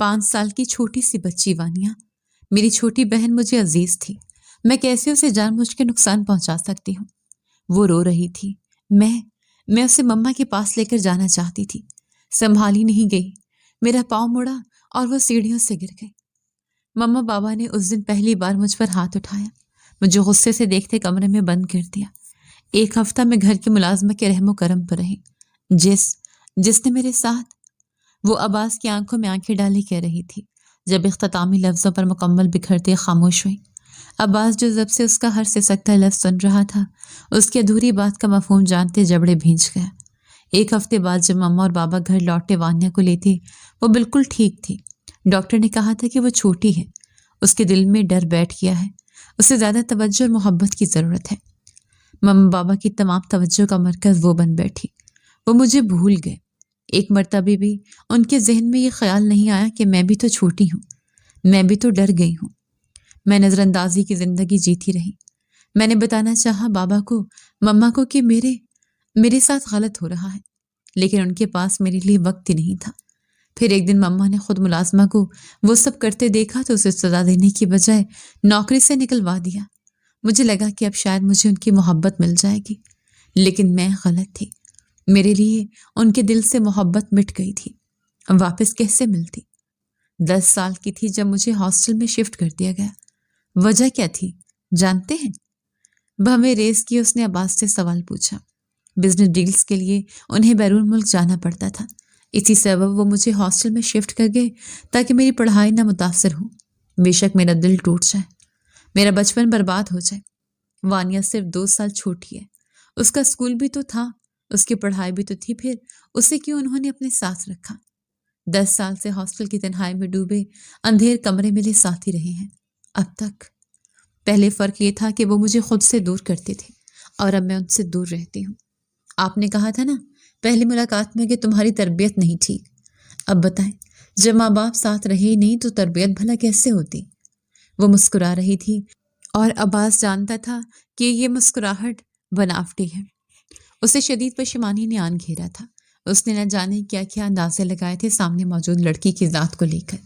5 سال کی چھوٹی سی بچی وانیہ، میری چھوٹی بہن مجھے عزیز تھی، میں کیسے اسے جان بوجھ کے نقصان پہنچا سکتی ہوں؟ وہ رو رہی تھی، میں اسے مما کے پاس لے کر جانا چاہتی تھی، سنبھالی نہیں گئی، میرا پاؤں مڑا اور وہ سیڑھیوں سے گر گئی۔ مما بابا نے اس دن پہلی بار مجھ پر ہاتھ اٹھایا، مجھے غصے سے دیکھتے کمرے میں بند کر دیا۔ 1 ہفتہ میں گھر کی ملازمہ کے رحم و کرم پر رہی، جس نے میرے ساتھ، وہ عباس کی آنکھوں میں آنکھیں ڈالی کہہ رہی تھی جب اختتامی لفظوں پر مکمل بکھرتے خاموش ہوئی۔ عباس جو جب سے اس کا ہر سسکتا لفظ سن رہا تھا، اس کی ادھوری بات کا مفہوم جانتے جبڑے بھینچ گیا۔ 1 ہفتے بعد جب مما اور بابا گھر لوٹے وانیہ کو لیتے، وہ بالکل ٹھیک تھی۔ ڈاکٹر نے کہا تھا کہ وہ چھوٹی ہے، اس کے دل میں ڈر بیٹھ گیا ہے، اسے زیادہ توجہ اور محبت کی ضرورت ہے۔ مما بابا کی تمام توجہ کا مرکز وہ بن بیٹھی، وہ مجھے بھول گئے۔ ایک مرتبہ بھی ان کے ذہن میں یہ خیال نہیں آیا کہ میں بھی تو چھوٹی ہوں، میں بھی تو ڈر گئی ہوں۔ میں نظر اندازی کی زندگی جیتی رہی۔ میں نے بتانا چاہا بابا کو، مما کو کہ میرے ساتھ غلط ہو رہا ہے، لیکن ان کے پاس میرے لیے وقت ہی نہیں تھا۔ پھر ایک دن مما نے خود ملازمہ کو وہ سب کرتے دیکھا تو اسے سزا دینے کی بجائے نوکری سے نکلوا دیا۔ مجھے لگا کہ اب شاید مجھے ان کی محبت مل جائے گی، لیکن میں غلط تھی۔ میرے لیے ان کے دل سے محبت مٹ گئی تھی، واپس کیسے ملتی؟ 10 سال کی تھی جب مجھے ہاسٹل میں شفٹ کر دیا گیا۔ وجہ کیا تھی جانتے ہیں؟ بھویں ریز کی اس نے عباس سے سوال پوچھا۔ بزنس ڈیلز کے لیے انہیں بیرون ملک جانا پڑتا تھا، اسی سبب وہ مجھے ہاسٹل میں شفٹ کر گئے تاکہ میری پڑھائی نہ متاثر ہو۔ بے شک میرا دل ٹوٹ جائے، میرا بچپن برباد ہو جائے۔ وانیہ صرف 2 سال چھوٹی ہے، اس کا اسکول بھی تو تھا، اس کی پڑھائی بھی تو تھی، پھر اسے کیوں انہوں نے اپنے ساتھ رکھا؟ 10 سال سے ہاسٹل کی تنہائی میں ڈوبے اندھیر کمرے میرے ساتھ ہی رہے ہیں اب تک۔ پہلے فرق یہ تھا کہ وہ مجھے خود سے دور کرتے تھے اور اب میں ان سے دور رہتی ہوں۔ آپ نے کہا تھا نا پہلی ملاقات میں کہ تمہاری تربیت نہیں ٹھیک، اب بتائیں جب ماں باپ ساتھ رہے ہی نہیں تو تربیت بھلا کیسے ہوتی؟ وہ مسکرا رہی تھی اور عباس جانتا تھا کہ یہ مسکراہٹ بناوٹی ہے۔ اسے شدید پشیمانی نے آن گھیرا تھا، اس نے نہ جانے کیا کیا اندازے لگائے تھے سامنے موجود لڑکی کی ذات کو لے کر۔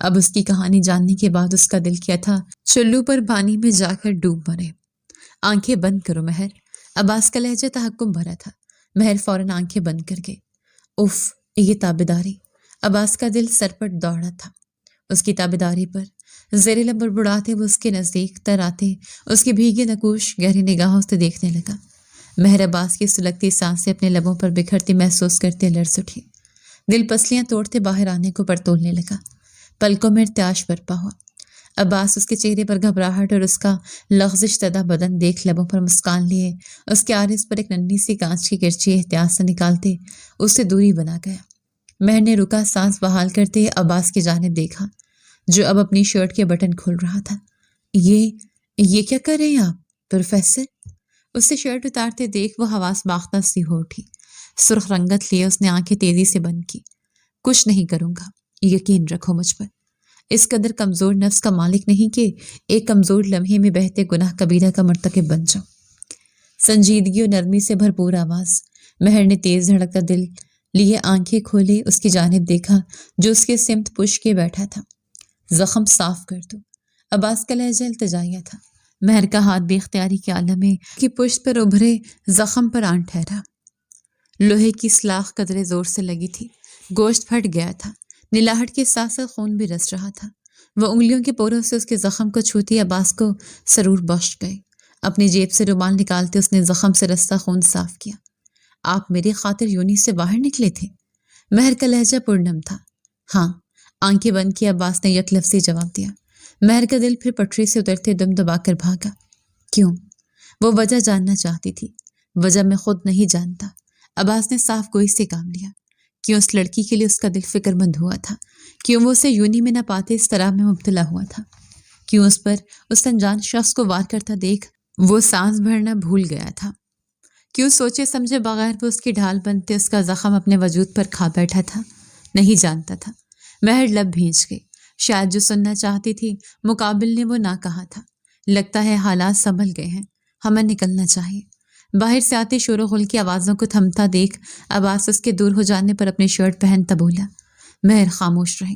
اب اس کی کہانی جاننے کے بعد اس کا دل کیا تھا چلو پر پانی میں جا کر ڈوب مرے۔ آنکھیں بند کرو مہر، عباس کا لہجہ تحکم بھرا تھا۔ مہر فوراً آنکھیں بند کر گئی۔ اف، یہ تابیداری! عباس کا دل سر پر دوڑا تھا۔ اس کی تابیداری پر زیر لب بڑبڑاتے وہ اس کے نزدیک تر آتے، اس کی بھیگی نقوش گہری نگاہوں سے دیکھنے لگا۔ مہر عباس کی سلگتی سانسیں اپنے لبوں پر بکھرتی محسوس کرتے لرز اٹھی، دل پسلیاں توڑتے باہر آنے کو پرتولنے لگا، پلکوں میں ارتعاش برپا ہوا۔ عباس اس کے چہرے پر گھبراہٹ اور اس کا لغزش زدہ بدن دیکھ لبوں پر مسکان لیے اس کے عارض پر ایک ننھی سی کانچ کی کرچی احتیاط سے نکالتے اس سے دوری بنا گیا۔ مہر نے رکا سانس بحال کرتے عباس کی جانب دیکھا جو اب اپنی شرٹ کے بٹن کھول رہا تھا۔ یہ کیا کر رہے ہیں آپ پروفیسر؟ اس سے شرٹ اتارتے دیکھ وہ حواس باختہ سی ہو اٹھی۔ سرخ رنگت لیے اس نے آنکھیں تیزی سے بند کی۔ کچھ نہیں کروں گا، یقین رکھو مجھ پر۔ اس قدر کمزور نفس کا مالک نہیں کہ ایک کمزور لمحے میں بہتے گناہ کبیرہ کا مرتکب بن جاؤ۔ سنجیدگی اور نرمی سے بھرپور آواز۔ مہر نے تیز دھڑکتا دل لیے آنکھیں کھولے اس کی جانب دیکھا جو اس کے سمت پش کے بیٹھا تھا۔ زخم صاف کر دو، عباس کا لہجہ التجائیہ تھا۔ مہر کا ہاتھ بے اختیاری کے عالم میں کی پشت پر ابھرے زخم پر آن ٹھہرا۔ لوہے کی سلاخ قدرے زور سے لگی تھی، گوشت پھٹ گیا تھا، نلاہٹ کے ساتھ ساتھ خون بھی رس رہا تھا۔ وہ انگلیوں کے پوروں سے اس کے زخم کو چھوتی عباس کو سرور بخش گئے۔ اپنی جیب سے رومال نکالتے اس نے زخم سے رستا خون صاف کیا۔ آپ میری خاطر یونی سے باہر نکلے تھے؟ مہر کا لہجہ پرنم تھا۔ ہاں، آنکھیں بند کی عباس نے یک لفظی جواب دیا۔ مہر کا دل پھر پٹری سے اترتے دم دبا کر بھاگا۔ کیوں؟ وہ وجہ جاننا چاہتی تھی۔ وجہ میں خود نہیں جانتا۔ عباس نے صاف گوئی سے کام لیا۔ کیوں اس لڑکی کے لیے اس کا دل فکر مند ہوا تھا؟ کیوں وہ اسے یونی میں نہ پاتے اس طرح میں مبتلا ہوا تھا؟ کیوں اس پر اس انجان شخص کو وار کرتا دیکھ وہ سانس بھرنا بھول گیا تھا؟ کیوں سوچے سمجھے بغیر وہ اس کی ڈھال بنتے اس کا زخم اپنے وجود پر کھا بیٹھا تھا؟ نہیں جانتا تھا۔ مہر لب بھینچ گئی۔ شاید جو سننا چاہتی تھی مقابل نے وہ نہ کہا تھا۔ لگتا ہے حالات سنبھل گئے ہیں، ہمیں نکلنا چاہیے۔ باہر سے آتے شور و غل کی آوازوں کو تھمتا دیکھ عباس اس کے دور ہو جانے پر اپنی شرٹ پہنتا بولا۔ مہر خاموش رہی،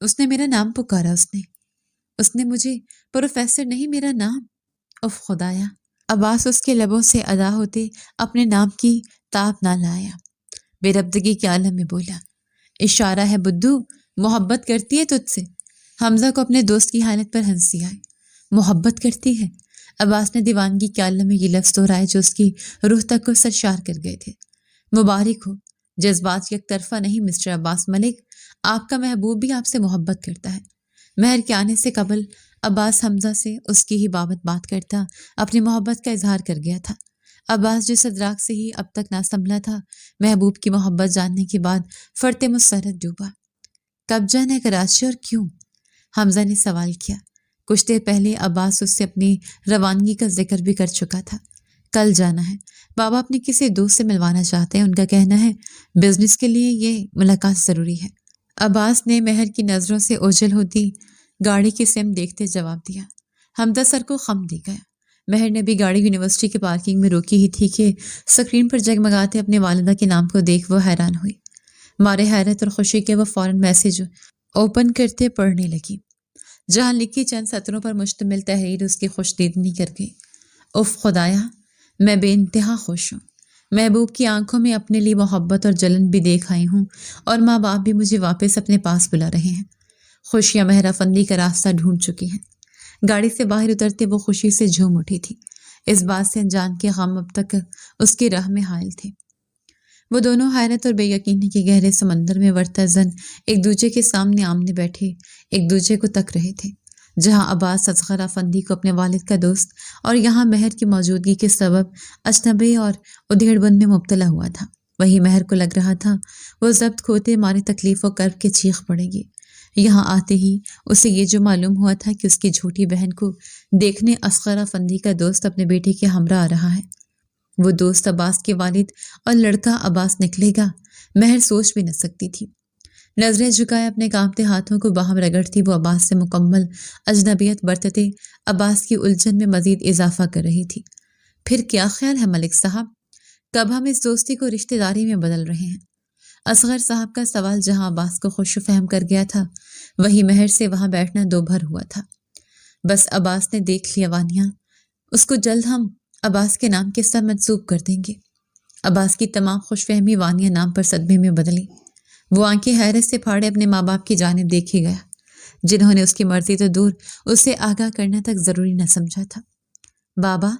اس نے میرا نام پکارا، اس نے مجھے پروفیسر نہیں میرا نام۔ اف خدایا! عباس اس کے لبوں سے ادا ہوتے اپنے نام کی تاب نہ لایا۔ بے ربطگی کے عالم میں بولا، اشارہ ہے بدھو، محبت کرتی ہے تجھ سے؟ حمزہ کو اپنے دوست کی حالت پر ہنسی آئی۔ محبت کرتی ہے؟ عباس نے دیوانگی کے عالم میں یہ لفظ دہرائے جو اس کی روح تک کو سرشار کر گئے تھے۔ مبارک ہو، جذبات یک طرفہ نہیں مسٹر عباس ملک، آپ کا محبوب بھی آپ سے محبت کرتا ہے۔ مہر کے آنے سے قبل عباس حمزہ سے اس کی ہی بات کرتا اپنی محبت کا اظہار کر گیا تھا۔ عباس جس ادراک سے ہی اب تک نہ سنبھلا تھا، محبوب کی محبت جاننے کے بعد فرط مسرت ڈوبا۔ کب جانا ہے کراچی اور کیوں؟ حمزہ نے سوال کیا۔ کچھ دیر پہلے عباس اس سے اپنی روانگی کا ذکر بھی کر چکا تھا۔ کل جانا ہے، بابا اپنے کسی دوست سے ملوانا چاہتے ہیں، ان کا کہنا ہے بزنس کے لیے یہ ملاقات ضروری ہے۔ عباس نے مہر کی نظروں سے اوجھل ہوتی گاڑی کی سمت دیکھتے جواب دیا۔ حمزہ سر کو خم دے گیا۔ مہر نے بھی گاڑی یونیورسٹی کے پارکنگ میں روکی ہی تھی کہ اسکرین پر جگمگاتے اپنے والدہ کے نام کو دیکھ وہ حیران ہوئی۔ مارے حیرت اور خوشی کے وہ فوراً میسج اوپن کرتے پڑھنے لگی، جہاں لکھی چند سطروں پر مشتمل تحریر اس کی خوش دیدنی کر گئی۔ اف خدایا! میں بے انتہا خوش ہوں۔ محبوب کی آنکھوں میں اپنے لیے محبت اور جلن بھی دیکھ آئی ہوں، اور ماں باپ بھی مجھے واپس اپنے پاس بلا رہے ہیں۔ خوشیاں مہر افندی کا راستہ ڈھونڈ چکی ہیں۔ گاڑی سے باہر اترتے وہ خوشی سے جھوم اٹھی تھی۔ اس بات سے انجان کے غم اب تک اس کی راہ میں حائل تھے۔ وہ دونوں حیرت اور بے یقینی کے گہرے سمندر میں ورتازن ایک دوسرے کے سامنے آمنے بیٹھے ایک دوسرے کو تک رہے تھے۔ جہاں عباس اصغر افندی کو اپنے والد کا دوست اور یہاں مہر کی موجودگی کے سبب اجنبی اور ادھیڑ بن میں مبتلا ہوا تھا، وہی مہر کو لگ رہا تھا وہ ضبط کھوتے ماری تکلیف و کرب کے چیخ پڑے گی۔ یہاں آتے ہی اسے یہ جو معلوم ہوا تھا کہ اس کی جھوٹی بہن کو دیکھنے اصغر افندی کا دوست اپنے بیٹے کے ہمراہ آ رہا ہے۔ وہ دوست عباس کے والد اور لڑکا عباس نکلے گا، مہر سوچ بھی نہ سکتی تھی۔ نظریں جھکائے اپنے کانپتے ہاتھوں کو باہم رگڑتی وہ عباس سے مکمل اجنبیت برتتے عباس کی الجھن میں مزید اضافہ کر رہی تھی۔ پھر کیا خیال ہے ملک صاحب، کب ہم اس دوستی کو رشتہ داری میں بدل رہے ہیں؟ اصغر صاحب کا سوال جہاں عباس کو خوش و فہم کر گیا تھا، وہی مہر سے وہاں بیٹھنا دو بھر ہوا تھا۔ بس عباس نے دیکھ لیا وانیہ، اس کو جلد ہم عباس کے نام کے ساتھ منسوب کر دیں گے۔ عباس کی تمام خوش فہمی وانیہ نام پر صدمے میں بدلی۔ وہ آنکھیں حیرت سے پھاڑے اپنے ماں باپ کی جانب دیکھے گیا، جنہوں نے اس کی مرضی تو دور اسے آگاہ کرنا تک ضروری نہ سمجھا تھا۔ بابا!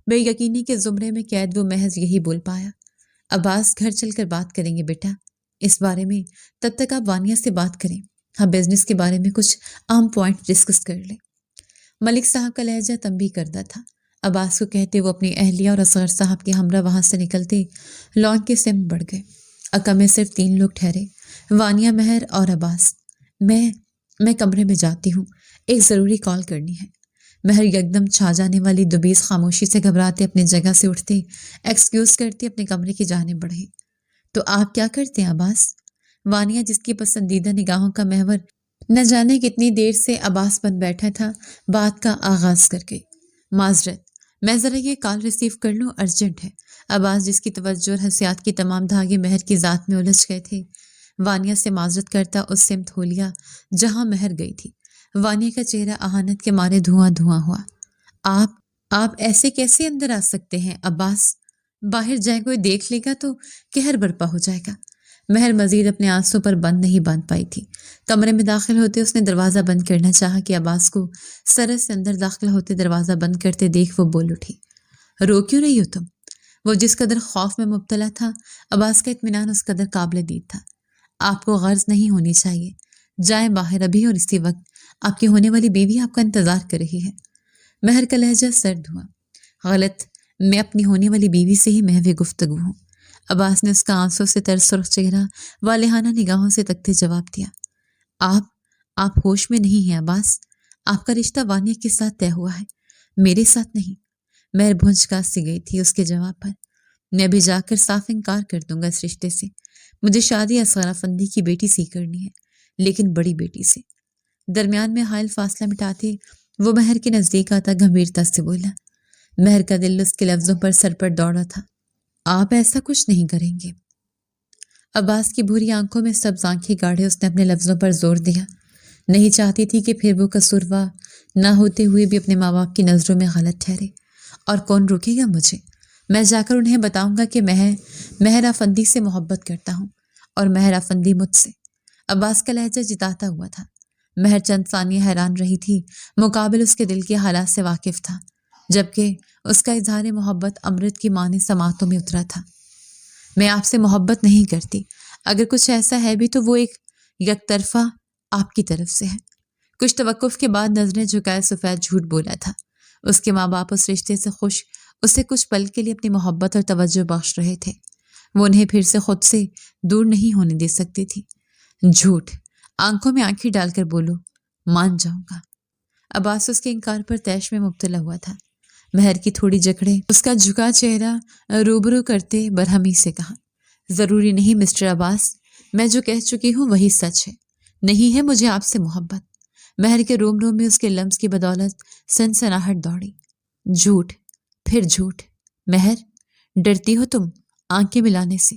بے یقینی کے زمرے میں قید وہ محض یہی بول پایا۔ عباس گھر چل کر بات کریں گے بیٹا، اس بارے میں تب تک آپ وانیہ سے بات کریں، ہم بزنس کے بارے میں کچھ اہم پوائنٹ ڈسکس کر لیں۔ ملک صاحب کا لہجہ تنبیہ کردہ تھا۔ عباس کو کہتے وہ اپنی اہلیہ اور اصغر صاحب کے ہمراہ وہاں سے نکلتے لان کے سمت بڑھ گئے۔ اکا میں صرف 3 لوگ ٹھہرے، وانیہ، مہر اور عباس۔ میں کمرے میں جاتی ہوں، ایک ضروری کال کرنی ہے۔ مہر یکدم چھا جانے والی دبیز خاموشی سے گھبراتے اپنی جگہ سے اٹھتے ایکسکیوز کرتے اپنے کمرے کی جانب بڑھے۔ تو آپ کیا کرتے ہیں عباس؟ وانیہ جس کی پسندیدہ نگاہوں کا محور نہ جانے کتنی دیر سے عباس بن بیٹھا تھا، بات کا آغاز کر گئی۔ معذرت، میں ذرا یہ کال ریسیو کر لوں، ارجنٹ ہے۔ عباس جس کی توجہ اور حسیات کے تمام دھاگے مہر کی ذات میں الجھ گئے تھے، وانیہ سے معذرت کرتا اس سمت ہو لیا جہاں مہر گئی تھی۔ وانیہ کا چہرہ اہانت کے مارے دھواں دھواں ہوا۔ آپ ایسے کیسے اندر آ سکتے ہیں عباس؟ باہر جائے کوئی دیکھ لے گا تو قہر برپا ہو جائے گا۔ مہر مزید اپنے آنسوں پر بند نہیں باندھ پائی تھی۔ کمرے میں داخل ہوتے اس نے دروازہ بند کرنا چاہا کہ عباس کو سرس سے اندر داخل ہوتے دروازہ بند کرتے دیکھ وہ بول اٹھی، رو کیوں رہی ہو تم؟ وہ جس قدر خوف میں مبتلا تھا، عباس کا اطمینان اس قدر قابل دید تھا۔ آپ کو غرض نہیں ہونی چاہیے، جائیں باہر ابھی اور اسی وقت، آپ کی ہونے والی بیوی آپ کا انتظار کر رہی ہے۔ مہر کا لہجہ سرد ہوا۔ غلط، میں اپنی ہونے والی بیوی سے ہی محو گفتگو ہوں۔ عباس نے اس کا آنسوں سے تر سرخ چہرہ والہانہ نگاہوں سے تکتے جواب دیا۔ آپ ہوش میں نہیں ہیں عباس، آپ کا رشتہ وانیہ کے ساتھ طے ہوا ہے، میرے ساتھ نہیں۔ مہر بھونچکا سی گئی تھی اس کے جواب پر۔ میں بھی جا کر صاف انکار کر دوں گا اس رشتے سے۔ مجھے شادی اصغر افندی کی بیٹی سے کرنی ہے، لیکن بڑی بیٹی سے۔ درمیان میں حائل فاصلہ مٹاتے وہ مہر کے نزدیک آتا گمبھیرتا سے بولا۔ مہر کا دل اس کے لفظوں پر سر پر دوڑا تھا۔ آپ ایسا کچھ نہیں کریں گے۔ عباس کی بھوری آنکھوں میں سبز آنکھیں گاڑے اس نے اپنے لفظوں پر زور دیا۔ نہیں چاہتی تھی کہ پھر وہ قصوروار نہ ہوتے ہوئے بھی اپنے ماں باپ کی نظروں میں غلط ٹھہرے۔ اور کون روکے گا مجھے؟ میں جا کر انہیں بتاؤں گا کہ مہر افندی سے محبت کرتا ہوں اور مہر افندی مجھ سے۔ عباس کا لہجہ جتاتا ہوا تھا۔ مہر چند ثانیہ حیران رہی تھی، مقابل اس کے دل کے حالات سے واقف تھا، جبکہ اس کا اظہار محبت امرت کی مانند سماعتوں میں اترا تھا۔ میں آپ سے محبت نہیں کرتی، اگر کچھ ایسا ہے بھی تو وہ ایک یک طرفہ آپ کی طرف سے ہے۔ کچھ توقف کے بعد نظریں جھکائے سفید جھوٹ بولا تھا۔ اس کے ماں باپ اس رشتے سے خوش اسے کچھ پل کے لیے اپنی محبت اور توجہ بخش رہے تھے، وہ انہیں پھر سے خود سے دور نہیں ہونے دے سکتی تھی۔ جھوٹ، آنکھوں میں آنکھیں ڈال کر بولو، مان جاؤں گا۔ عباس اس کے انکار پر طیش میں مبتلا ہوا تھا۔ مہر کی تھوڑی جکڑیں اس کا جھکا چہرہ روبرو کرتے برہمی سے کہا، ضروری نہیں مسٹر عباس، میں جو کہہ چکی ہوں وہی سچ ہے، نہیں ہے مجھے آپ سے محبت۔ مہر کے روم روم میں اس کے لمس کی بدولت سنسناہٹ دوڑی۔ جھوٹ، پھر جھوٹ۔ مہر، ڈرتی ہو تم آنکھیں ملانے سے؟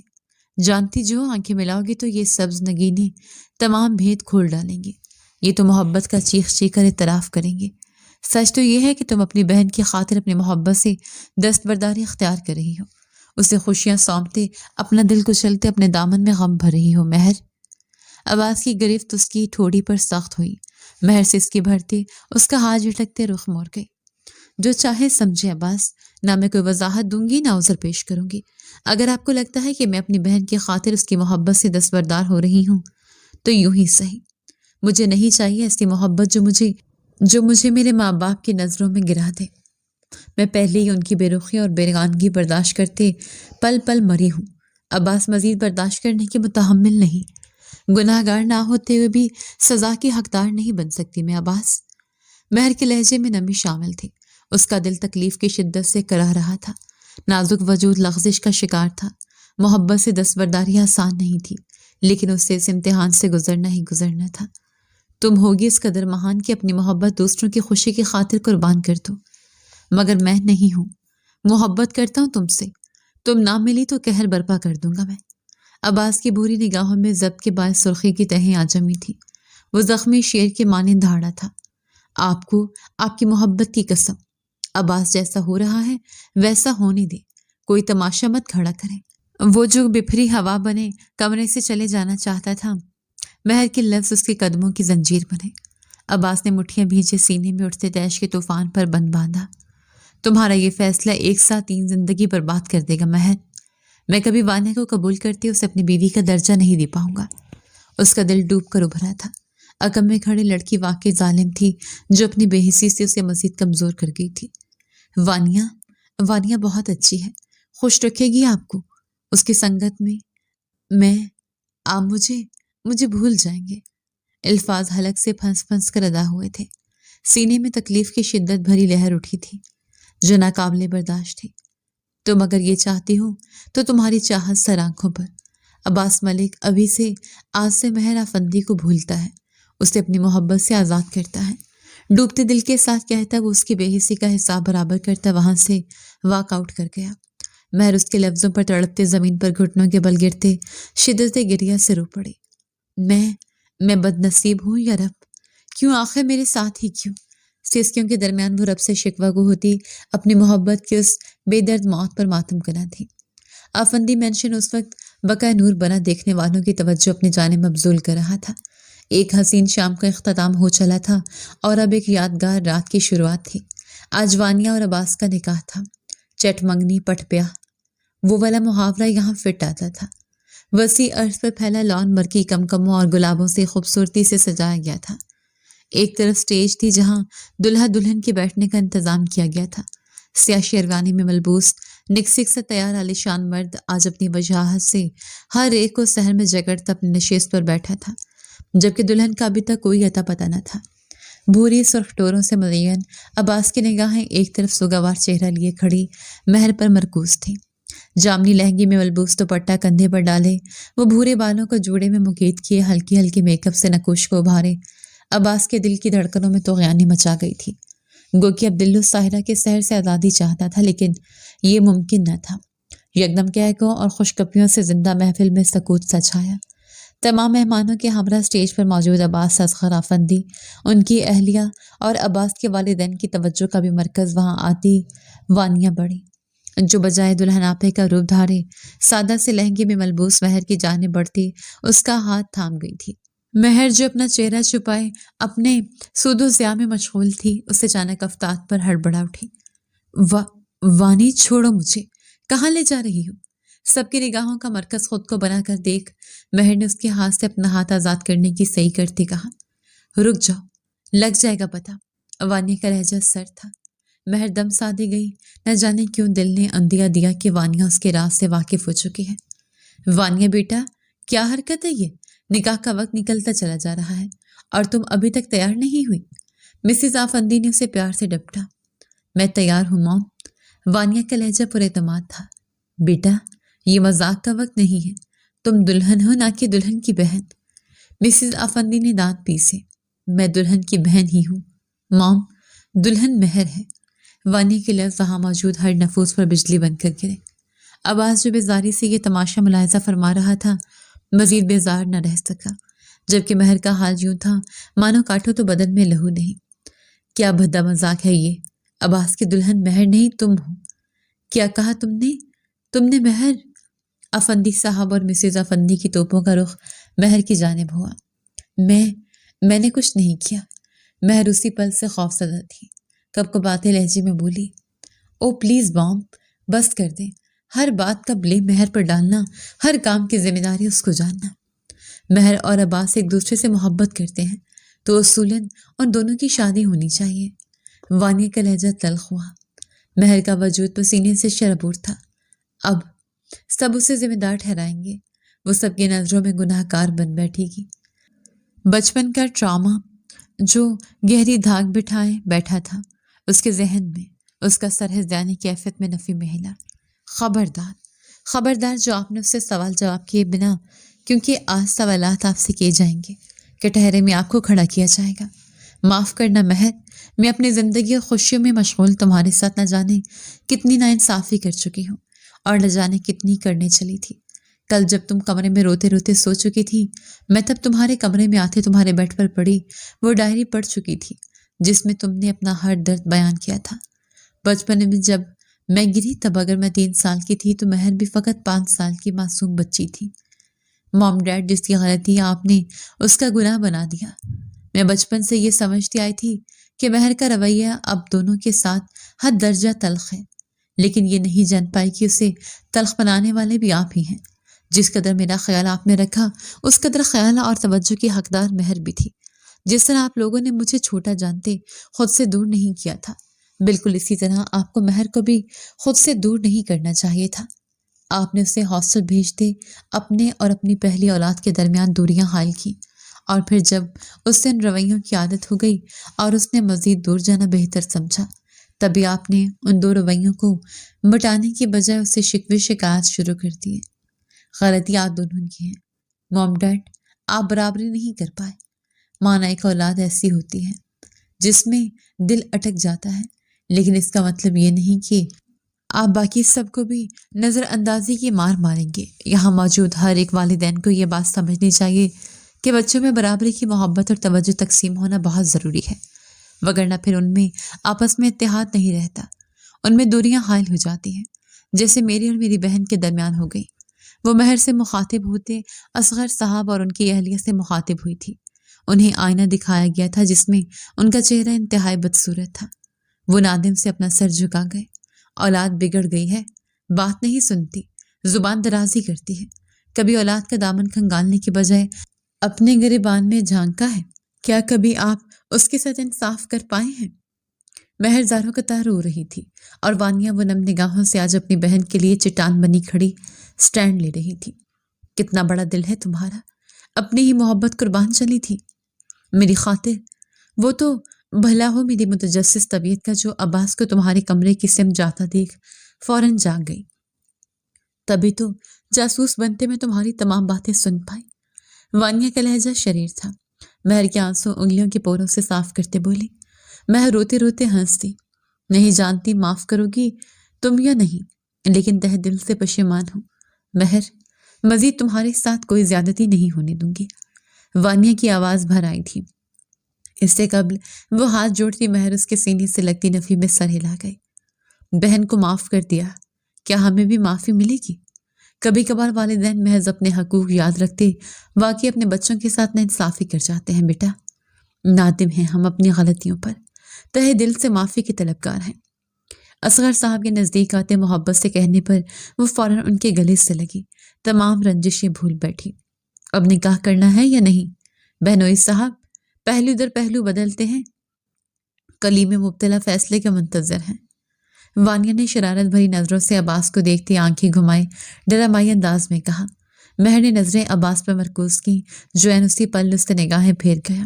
جانتی جو آنکھیں ملاؤ گی تو یہ سبز نگینے تمام بھید کھول ڈالیں گے، یہ تو محبت کا چیخ چیخ کر اعتراف کریں گے۔ سچ تو یہ ہے کہ تم اپنی بہن کی خاطر اپنی محبت سے دستبرداری اختیار کر رہی ہو، اسے خوشیاں سونپتے، اپنا دل کچلتے اپنے دامن میں غم بھر رہی ہو۔ مہر، عباس کی گرفت اس کی ٹھوڑی پر سخت ہوئی۔ مہر سے اس کی بھرتی اس کا ہاتھ جھٹکتے رخ موڑ گئی۔ جو چاہے سمجھے عباس، نہ میں کوئی وضاحت دوں گی نہ عذر پیش کروں گی۔ اگر آپ کو لگتا ہے کہ میں اپنی بہن کی خاطر اس کی محبت سے دستبردار ہو رہی ہوں تو یوں ہی صحیح۔ مجھے نہیں چاہیے ایسی محبت جو مجھے میرے ماں باپ کی نظروں میں گرا دے۔ میں پہلے ہی ان کی بے رخی اور بیگانگی برداشت کرتے پل پل مری ہوں۔ عباس مزید برداشت کرنے کی متحمل نہیں۔ گناہ گار نہ ہوتے ہوئے بھی سزا کی حقدار نہیں بن سکتی میں عباس۔ مہر کے لہجے میں نمی شامل تھی، اس کا دل تکلیف کی شدت سے کرہ رہا تھا، نازک وجود لغزش کا شکار تھا۔ محبت سے دستبرداری آسان نہیں تھی، لیکن اس سے اس امتحان سے گزرنا ہی گزرنا تھا۔ تم ہوگی اس قدر مہان کہ اپنی محبت دوسروں کی خوشی کی خاطر قربان کر دو، مگر میں نہیں ہوں۔ محبت کرتا ہوں تم سے، تم نہ ملی تو قہر برپا کر دوں گا میں۔ عباس کی بھوری نگاہوں میں ضبط کے باعث سرخی کی تہیں آ جمی تھی، وہ زخمی شیر کے مانند دھاڑا تھا۔ آپ کو آپ کی محبت کی قسم، عباس جیسا ہو رہا ہے ویسا ہونے دے، کوئی تماشا مت کھڑا کرے۔ وہ جو بپھری ہوا بنے کمرے سے چلے جانا چاہتا تھا، مہر کے لفظ اس کے قدموں کی زنجیر بنے۔ عباس نے مٹھیاں بھیجے سینے میں اٹھتے طیش کے طوفان پر بند باندھا۔ تمہارا یہ فیصلہ ایک ساتھ 3 زندگی برباد کر دے گا مہر۔ میں کبھی وانیہ کو قبول کرتے اسے اپنی بیوی کا درجہ نہیں دے پاؤں گا۔ اس کا دل ڈوب کر ابھرا تھا۔ عقب میں کھڑی لڑکی واقعی ظالم تھی جو اپنی بے حسی سے اسے مزید کمزور کر گئی تھی۔ وانیہ بہت اچھی ہے، خوش رکھے گی آپ کو اس کی سنگت میں آپ مجھے بھول جائیں گے۔ الفاظ حلق سے پھنس پھنس کر ادا ہوئے تھے، سینے میں تکلیف کی شدت بھری لہر اٹھی تھی جو ناقابل برداشت تھی۔ تم اگر یہ چاہتی ہو تو تمہاری چاہت سر آنکھوں پر۔ عباس ملک ابھی سے آج سے مہر افندی کو بھولتا ہے، اسے اپنی محبت سے آزاد کرتا ہے۔ ڈوبتے دل کے ساتھ کہتا وہ اس کی بے حسی کا حساب برابر کرتا وہاں سے واک آؤٹ کر گیا۔ مہر اس کے لفظوں پر تڑپتے زمین پر گھٹنوں کے بل گرتے شدت گریہ سے رو پڑی۔ میں بد نصیب ہوں یا رب؟ کیوں آخر میرے ساتھ ہی کیوں؟ سسکیوں کے درمیان وہ رب سے شکوہ گو ہوتی اپنی محبت کی اس بے درد موت پر ماتم کنا تھی۔ افندی مینشن اس وقت بقا نور بنا دیکھنے والوں کی توجہ اپنی جانب مبذول کر رہا تھا۔ ایک حسین شام کا اختتام ہو چلا تھا اور اب ایک یادگار رات کی شروعات تھی۔ آج وانیہ اور عباس کا نکاح تھا۔ چٹ منگنی پٹ پیاہ، وہ والا محاورہ یہاں فٹ آتا تھا۔ وسیع عرض پر پھیلا لان برقی کمکموں اور گلابوں سے خوبصورتی سے سجایا گیا تھا۔ ایک طرف سٹیج تھی جہاں دلہا دلہن کے بیٹھنے کا انتظام کیا گیا تھا۔ سیاہ شیروانی میں ملبوس نکسک سے تیار عالیشان مرد آج اپنی وجاہت سے ہر ایک کو سحر میں جگڑتا اپنی نشست پر بیٹھا تھا، جبکہ دلہن کا ابھی تک کوئی اتا پتہ نہ تھا۔ بھوری سرخ ٹوروں سے مزین عباس کی نگاہیں ایک طرف سوگوار چہرہ لیے کھڑی مہر پر مرکوز تھیں۔ جامنی لہنگی میں ملبوس دوپٹہ کندھے پر ڈالے، وہ بھورے بالوں کو جوڑے میں مقید کیے ہلکی ہلکی میک اپ سے نقوش کو ابھارے عباس کے دل کی دھڑکنوں میں طغیانی مچا گئی تھی۔ گو کہ اب دل الساحرہ کے سحر سے آزادی چاہتا تھا، لیکن یہ ممکن نہ تھا۔ یکدم کہکوں اور خوشکپیوں سے زندہ محفل میں سکوت سا چھایا۔ تمام مہمانوں کے ہمراہ اسٹیج پر موجود عباس اصغر افندی، ان کی اہلیہ اور عباس کے والدین کی توجہ کا بھی مرکز وہاں آتی وانیہ بڑھی، جو بجائے دلہن آپے کا روپ دھارے سادہ سے لہنگے میں ملبوس مہر کی جانب بڑھتی اس کا ہاتھ تھام گئی تھی۔ مہر جو اپنا چہرہ چھپائے اپنے سود و ضیاع میں مشغول تھی، اس اچانک افتاد پر ہڑبڑا اٹھی۔ وانی چھوڑو مجھے، کہاں لے جا رہی ہو؟ سب کی نگاہوں کا مرکز خود کو بنا کر دیکھ مہر نے اس کے ہاتھ سے اپنا ہاتھ آزاد کرنے کی صحیح کرتے کہا، رک جاؤ، لگ جائے گا پتہ۔ وانی کا لہجہ سر تھا۔ مہر دم سادی گئی، نہ جانے کیوں دل نے اندیا دیا کہ وانیہ اس کے راز سے واقف ہو چکی ہے۔ وانیہ بیٹا، کیا حرکت ہے یہ؟ نکاح کا وقت نکلتا چلا جا رہا ہے اور تم ابھی تک تیار نہیں ہوئی؟ مسز آفندی نے اسے پیار سے ڈپٹا۔ میں تیار ہوں مام۔ وانیہ کا لہجہ پر اعتماد تھا۔ بیٹا، یہ مذاق کا وقت نہیں ہے، تم دلہن ہو نہ کہ دلہن کی بہن۔ مسز آفندی نے دانت پیسے۔ میں دلہن کی بہن ہی ہوں مام، دلہن مہر ہے۔ وانی کے لفظ وہاں موجود ہر نفوس پر بجلی بن کر گرے۔ عباس جو بیزاری سے یہ تماشا ملاحظہ فرما رہا تھا، مزید بیزار نہ رہ سکا، جبکہ مہر کا حال یوں تھا مانو کاٹو تو بدن میں لہو نہیں۔ کیا بھدا مذاق ہے یہ؟ عباس کی دلہن مہر نہیں تم ہو۔ کیا کہا تم نے مہر؟ افندی صاحب اور مسز افندی کی توپوں کا رخ مہر کی جانب ہوا۔ میں نے کچھ نہیں کیا۔ مہر اسی پل سے خوف زدہ تھی، کب کباتے لہجے میں بولی، او پلیز مام، بس کر دیں، ہر بات کا بلیم مہر پر ڈالنا، ہر کام کی ذمہ داری اس کو جاننا۔ مہر اور عباس ایک دوسرے سے محبت کرتے ہیں تو اصولاً ان دونوں کی شادی ہونی چاہیے۔ وانی کا لہجہ تلخ ہوا۔ مہر کا وجود پسینے سے شرابور تھا۔ اب سب اسے ذمہ دار ٹھہرائیں گے، وہ سب کی نظروں میں گناہ کار بن بیٹھے گی۔ بچپن کا ٹراما جو گہری دھاگ بٹھائے بیٹھا تھا اس کے ذہن میں، اس کا سرحد یعنی کیفیت میں نفی میں ہلا۔ خبردار جو آپ نے اس سے سوال جواب کیے بنا، کیونکہ آج سوالات آپ سے کیے جائیں گے، کٹہرے میں آپ کو کھڑا کیا جائے گا۔ معاف کرنا مہر، میں اپنی زندگی اور خوشیوں میں مشغول تمہارے ساتھ نہ جانے کتنی ناانصافی کر چکی ہوں اور نہ جانے کتنی کرنے چلی تھی۔ کل جب تم کمرے میں روتے روتے سو چکی تھی، میں تب تمہارے کمرے میں آتے تمہارے بیڈ پر پڑی وہ ڈائری پڑھ چکی تھی جس میں تم نے اپنا ہر درد بیان کیا تھا۔ بچپن میں جب میں گری تب اگر میں 3 سال کی تھی تو مہر بھی فقط 5 سال کی معصوم بچی تھی۔ مام ڈیڈ، جس کی غلطی آپ نے اس کا گناہ بنا دیا۔ میں بچپن سے یہ سمجھتی آئی تھی کہ مہر کا رویہ اب دونوں کے ساتھ حد درجہ تلخ ہے، لیکن یہ نہیں جان پائی کہ اسے تلخ بنانے والے بھی آپ ہی ہیں۔ جس قدر میرا خیال آپ نے رکھا اس قدر خیال اور توجہ کی حقدار مہر بھی تھی۔ جس طرح آپ لوگوں نے مجھے چھوٹا جانتے خود سے دور نہیں کیا تھا، بالکل اسی طرح آپ کو مہر کو بھی خود سے دور نہیں کرنا چاہیے تھا۔ آپ نے اسے ہاسٹل بھیجتے اپنے اور اپنی پہلی اولاد کے درمیان دوریاں حائل کی، اور پھر جب اس سے ان رویوں کی عادت ہو گئی اور اس نے مزید دور جانا بہتر سمجھا، تبھی آپ نے ان 2 رویوں کو مٹانے کی بجائے اسے شکوے شکایت شروع کر دیے۔ غلطی آپ دونوں کی ہے مام ڈیڈ، آپ برابری نہیں کر پائے۔ مانا ایک اولاد ایسی ہوتی ہے جس میں دل اٹک جاتا ہے، لیکن اس کا مطلب یہ نہیں کہ آپ باقی سب کو بھی نظر اندازی کی مار ماریں گے۔ یہاں موجود ہر ایک والدین کو یہ بات سمجھنی چاہیے کہ بچوں میں برابری کی محبت اور توجہ تقسیم ہونا بہت ضروری ہے، وگرنہ پھر ان میں آپس میں اتحاد نہیں رہتا، ان میں دوریاں حائل ہو جاتی ہیں، جیسے میری اور میری بہن کے درمیان ہو گئی۔ وہ مہر سے مخاطب ہوتے اصغر صاحب اور ان کی اہلیہ سے مخاطب ہوئی تھی۔ انہیں آئینہ دکھایا گیا تھا جس میں ان کا چہرہ انتہائی بدصورت تھا۔ وہ نادم سے اپنا سر جھکا گئے۔ اولاد بگڑ گئی ہے، بات نہیں سنتی، زبان درازی کرتی ہے۔ کبھی اولاد کا دامن کھنگالنے کی بجائے اپنے گریبان میں جھانکا ہے؟ کیا کبھی آپ اس کے ساتھ انصاف کر پائے ہیں؟ مہر زاروں قطار رو رہی تھی اور وانیہ وہ نم نگاہوں سے آج اپنی بہن کے لیے چٹان بنی کھڑی سٹینڈ لے رہی تھی۔ کتنا بڑا دل ہے تمہارا، اپنی ہی محبت قربان چلی تھی میری خاطر۔ وہ تو بھلا ہو میری متجسس طبیعت کا جو عباس کو تمہارے کمرے کی سمت جاتا دیکھ فوراً جاگ گئی۔ تبھی تو جاسوس بنتے میں تمہاری تمام باتیں سن پائی۔ وانیہ کا لہجہ شریر تھا۔ مہر کے آنسو انگلیوں کے پوروں سے صاف کرتے بولی۔ مہر روتے روتے ہنس دی۔ نہیں جانتی معاف کرو گی تم یا نہیں، لیکن تہ دل سے پشیمان ہوں۔ مہر، مزید تمہارے ساتھ کوئی زیادتی نہیں ہونے دوں گی۔ وانیہ کی آواز بھر آئی تھی۔ اس سے قبل وہ ہاتھ جوڑتی مہر اس کے سینے سے لگتی نفی میں سر ہلا گئی۔ بہن کو معاف کر دیا، کیا ہمیں بھی معافی ملے گی؟ کبھی کبھار والدین محض اپنے حقوق یاد رکھتے واقعی اپنے بچوں کے ساتھ ناانصافی کر جاتے ہیں بیٹا۔ نادم ہیں ہم اپنی غلطیوں پر، تہہ دل سے معافی کے طلبگار ہیں۔ اصغر صاحب کے نزدیک آتے محبت سے کہنے پر وہ فوراً ان کے گلے سے لگی، تمام رنجشیں بھول بیٹھی۔ اب نکاح کرنا ہے یا نہیں؟ بہنوئی صاحب پہلو در پہلو بدلتے ہیں، کلی میں مبتلا فیصلے کا منتظر ہیں۔ وانیہ نے شرارت بھری نظروں سے عباس کو دیکھتے آنکھیں گھمائے ڈرامائی انداز میں کہا۔ مہر نے نظریں عباس پر مرکوز کی، جو عین اسی پل اس سے نگاہیں پھیر گیا۔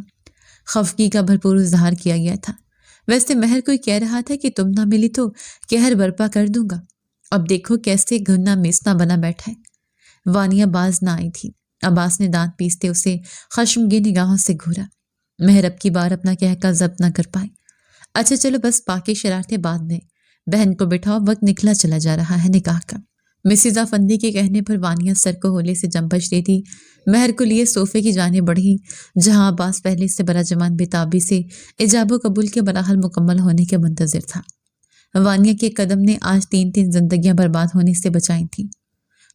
خفگی کا بھرپور اظہار کیا گیا تھا۔ ویسے مہر کوئی کہہ رہا تھا کہ تم نہ ملی تو قہر برپا کر دوں گا، اب دیکھو کیسے گھنا میسنا بنا بیٹھا ہے۔ وانیہ باز نہ آئی تھی۔ عباس نے دانت پیستے اسے خشمگین نگاہوں سے گھورا۔ مہر اب کی بار اپنا کہکا ضبط نہ کر پائی۔ اچھا چلو بس باقی شرارتیں بعد میں، بہن کو بٹھاؤ، وقت نکلا چلا جا رہا ہے نکاح کا۔ مسز افندی کے کہنے پر وانیہ سر کو ہولے سے جمپش دیتی مہر کو لیے صوفے کی جانب بڑھی، جہاں عباس پہلے سے براجمان بےتابی سے ایجاب و قبول کے بلاحال مکمل ہونے کے منتظر تھا۔ وانیہ کے قدم نے آج 3 زندگیاں برباد ہونے سے بچائی تھیں۔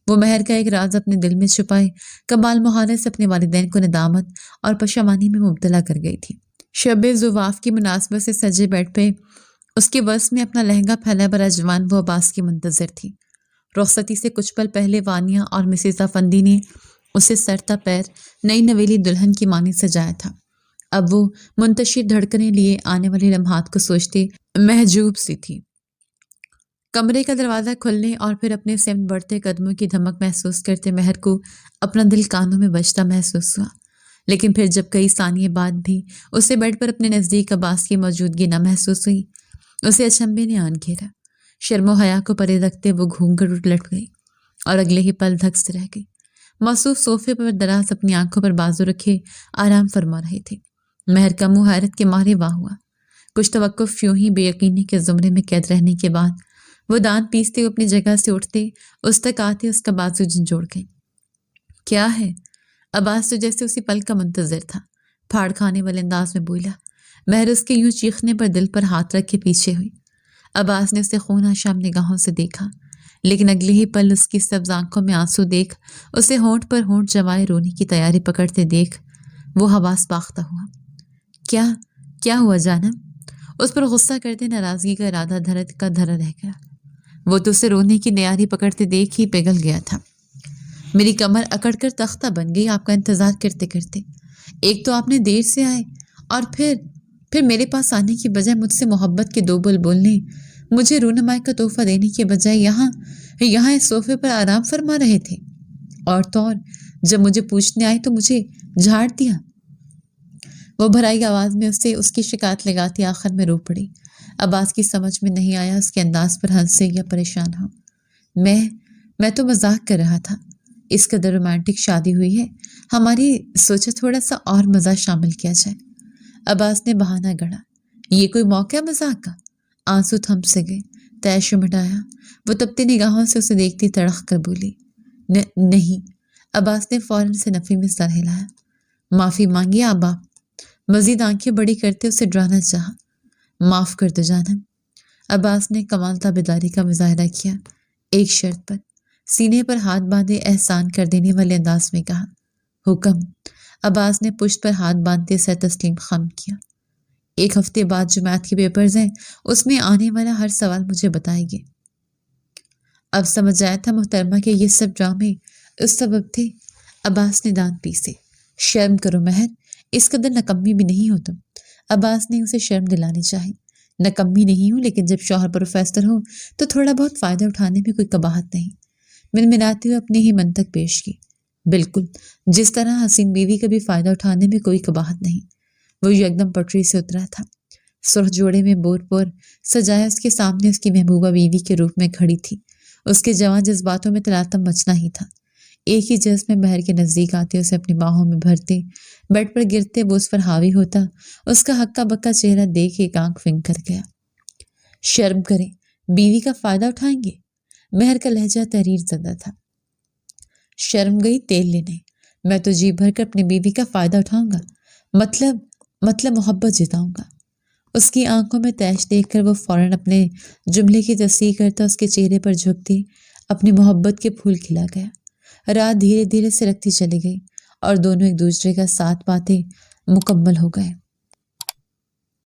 وہ مہر کا ایک راز اپنے دل میں چھپائے کمال محالے سے اپنے والدین کو ندامت اور پشیمانی میں مبتلا کر گئی تھی۔ شب زواف کی مناسبت سے سجے بیڈ پہ اس کے وسط میں اپنا لہنگا پھیلا براجمان وہ عباس کی منتظر تھی۔ رخصتی سے کچھ پل پہلے وانیہ اور مسز افندی نے اسے سر تا پیر نئی نویلی دلہن کی مانند سجایا تھا۔ اب وہ منتشر دھڑکنیں لیے آنے والے لمحات کو سوچتے محجوب سی تھی۔ کمرے کا دروازہ کھلنے اور پھر اپنے سمت بڑھتے قدموں کی دھمک محسوس کرتے مہر کو اپنا دل کانوں میں بجتا محسوس ہوا، لیکن پھر جب کئی ثانیے بعد بھی اسے بیڈ پر اپنے نزدیک عباس کی موجودگی نہ محسوس ہوئی، اسے اچنبھے نے آن گھیرا۔ شرم و حیا کو پرے رکھتے وہ گھوم کر اٹھ لٹ گئی اور اگلے ہی پل دھک سے رہ گئی۔ موصوف صوفے پر دراز اپنی آنکھوں پر بازو رکھے آرام فرما رہے تھے۔ مہر کا منہ حیرت کے مارے واہ ہوا۔ کچھ توقف یوں ہی بے یقینی کے زمرے میں قید رہنے کے بعد وہ دانت پیستے ہوئے اپنی جگہ سے اٹھتے اس تک آتے اس کا بازو جھنجھوڑ گئی۔ کیا ہے؟ عباس تو جیسے اسی پل کا منتظر تھا، پھاڑ کھانے والے انداز میں بولا۔ مہر اس کے یوں چیخنے پر دل پر ہاتھ رکھ کے پیچھے ہوئی۔ عباس نے اسے خون آشام نگاہوں سے دیکھا، لیکن اگلے ہی پل اس کی سبز آنکھوں میں آنسو دیکھ، اسے ہونٹ پر ہونٹ جمائے رونے کی تیاری پکڑتے دیکھ وہ حواس باختہ ہوا۔ کیا ہوا جانم؟ اس پر غصہ کرتے ناراضگی کا ارادہ دھرت کا دھرا رہ گیا۔ وہ تو اسے رونے کی تیاری پکڑتے دیکھ ہی پگھل گیا تھا۔ میری کمر اکڑ کر تختہ بن گئی آپ کا انتظار کرتے کرتے۔ ایک تو آپ نے دیر سے آئے اور پھر میرے پاس آنے کی بجائے مجھ سے محبت کے 2 بول بولنے، مجھے رونمائی کا تحفہ دینے کے بجائے یہاں اس صوفے پر آرام فرما رہے تھے، اور تو اور جب مجھے پوچھنے آئے تو مجھے جھاڑ دیا۔ وہ بھرائی آواز میں اسے اس کی شکایت لگاتی آخر میں رو پڑی۔ عباس کی سمجھ میں نہیں آیا اس کے انداز پر ہنسے یا پریشان ہو۔ میں تو مذاق کر رہا تھا، اس قدر رومانٹک شادی ہوئی ہے، ہماری سوچا تھوڑا سا اور مزہ شامل کیا جائے۔ عباس نے بہانہ گڑھا۔ یہ کوئی موقع مذاق کا؟ آنسو تھم سے گئے، تیش مٹایا۔ وہ تپتی نگاہوں سے اسے دیکھتی تڑخ کر بولی، نہیں۔ عباس نے فوراً سے نفی میں سر ہلایا۔ معافی مانگی آبا۔ مزید آنکھیں بڑی کرتے اسے ڈرانا چاہا۔ معاف کر دو جانم۔ عباس نے کمال تابیداری کا مظاہرہ کیا، ایک شرط پر، سینے پر ہاتھ باندھے احسان کر دینے والے انداز میں کہا۔ حکم۔ عباس نے پشت پر ہاتھ باندھتے سر تسلیم خم کیا۔ 1 ہفتے بعد جو میتھ کے پیپرز ہیں اس میں آنے والا ہر سوال مجھے بتائے گے۔ اب سمجھ آیا تھا محترمہ کہ یہ سب ڈرامے اس سبب تھے۔ عباس نے دانت پیسے۔ شرم کرو مہر، اس قدر نکمی بھی نہیں ہو تم۔ عباس نے اسے شرم دلانی چاہی۔ نکمی نہیں ہوں، لیکن جب شوہر پروفیسر ہو تو تھوڑا بہت فائدہ اٹھانے میں کوئی قباحت نہیں۔ منمناتے ہوئے اپنی ہی منطق پیش کی۔ بالکل، جس طرح حسین بیوی کا بھی فائدہ اٹھانے میں کوئی قباحت نہیں۔ وہ یکدم پٹری سے اترا تھا۔ سرخ جوڑے میں بور سجایا اس کے سامنے اس کی محبوبہ بیوی کے روپ میں کھڑی تھی۔ اس کے جوان جذباتوں میں تلاطم مچنا ہی تھا۔ ایک ہی جذب میں مہر کے نزدیک آتے اسے اپنی باہوں میں بھرتے، بیڈ پر گرتے وہ اس پر حاوی ہوتا، اس کا ہکا بکا چہرہ دیکھ ایک آنکھ فنگ کر گیا۔ شرم کریں، بیوی کا فائدہ اٹھائیں گے؟ مہر کا لہجہ تحریر زدہ تھا۔ شرم گئی تیل لینے۔ میں تو جی بھر کر اپنی بیوی کا فائدہ اٹھاؤں گا، مطلب محبت جتاؤں گا۔ اس کی آنکھوں میں تیش دیکھ کر وہ فوراً اپنے جملے کی تصحیح کرتا اس کے چہرے پر جھکتی اپنی محبت کے پھول کھلا گیا۔ رات دھیرے دھیرے سرکتی چلی گئی اور دونوں ایک دوسرے کا ساتھ پاتے مکمل ہو گئے۔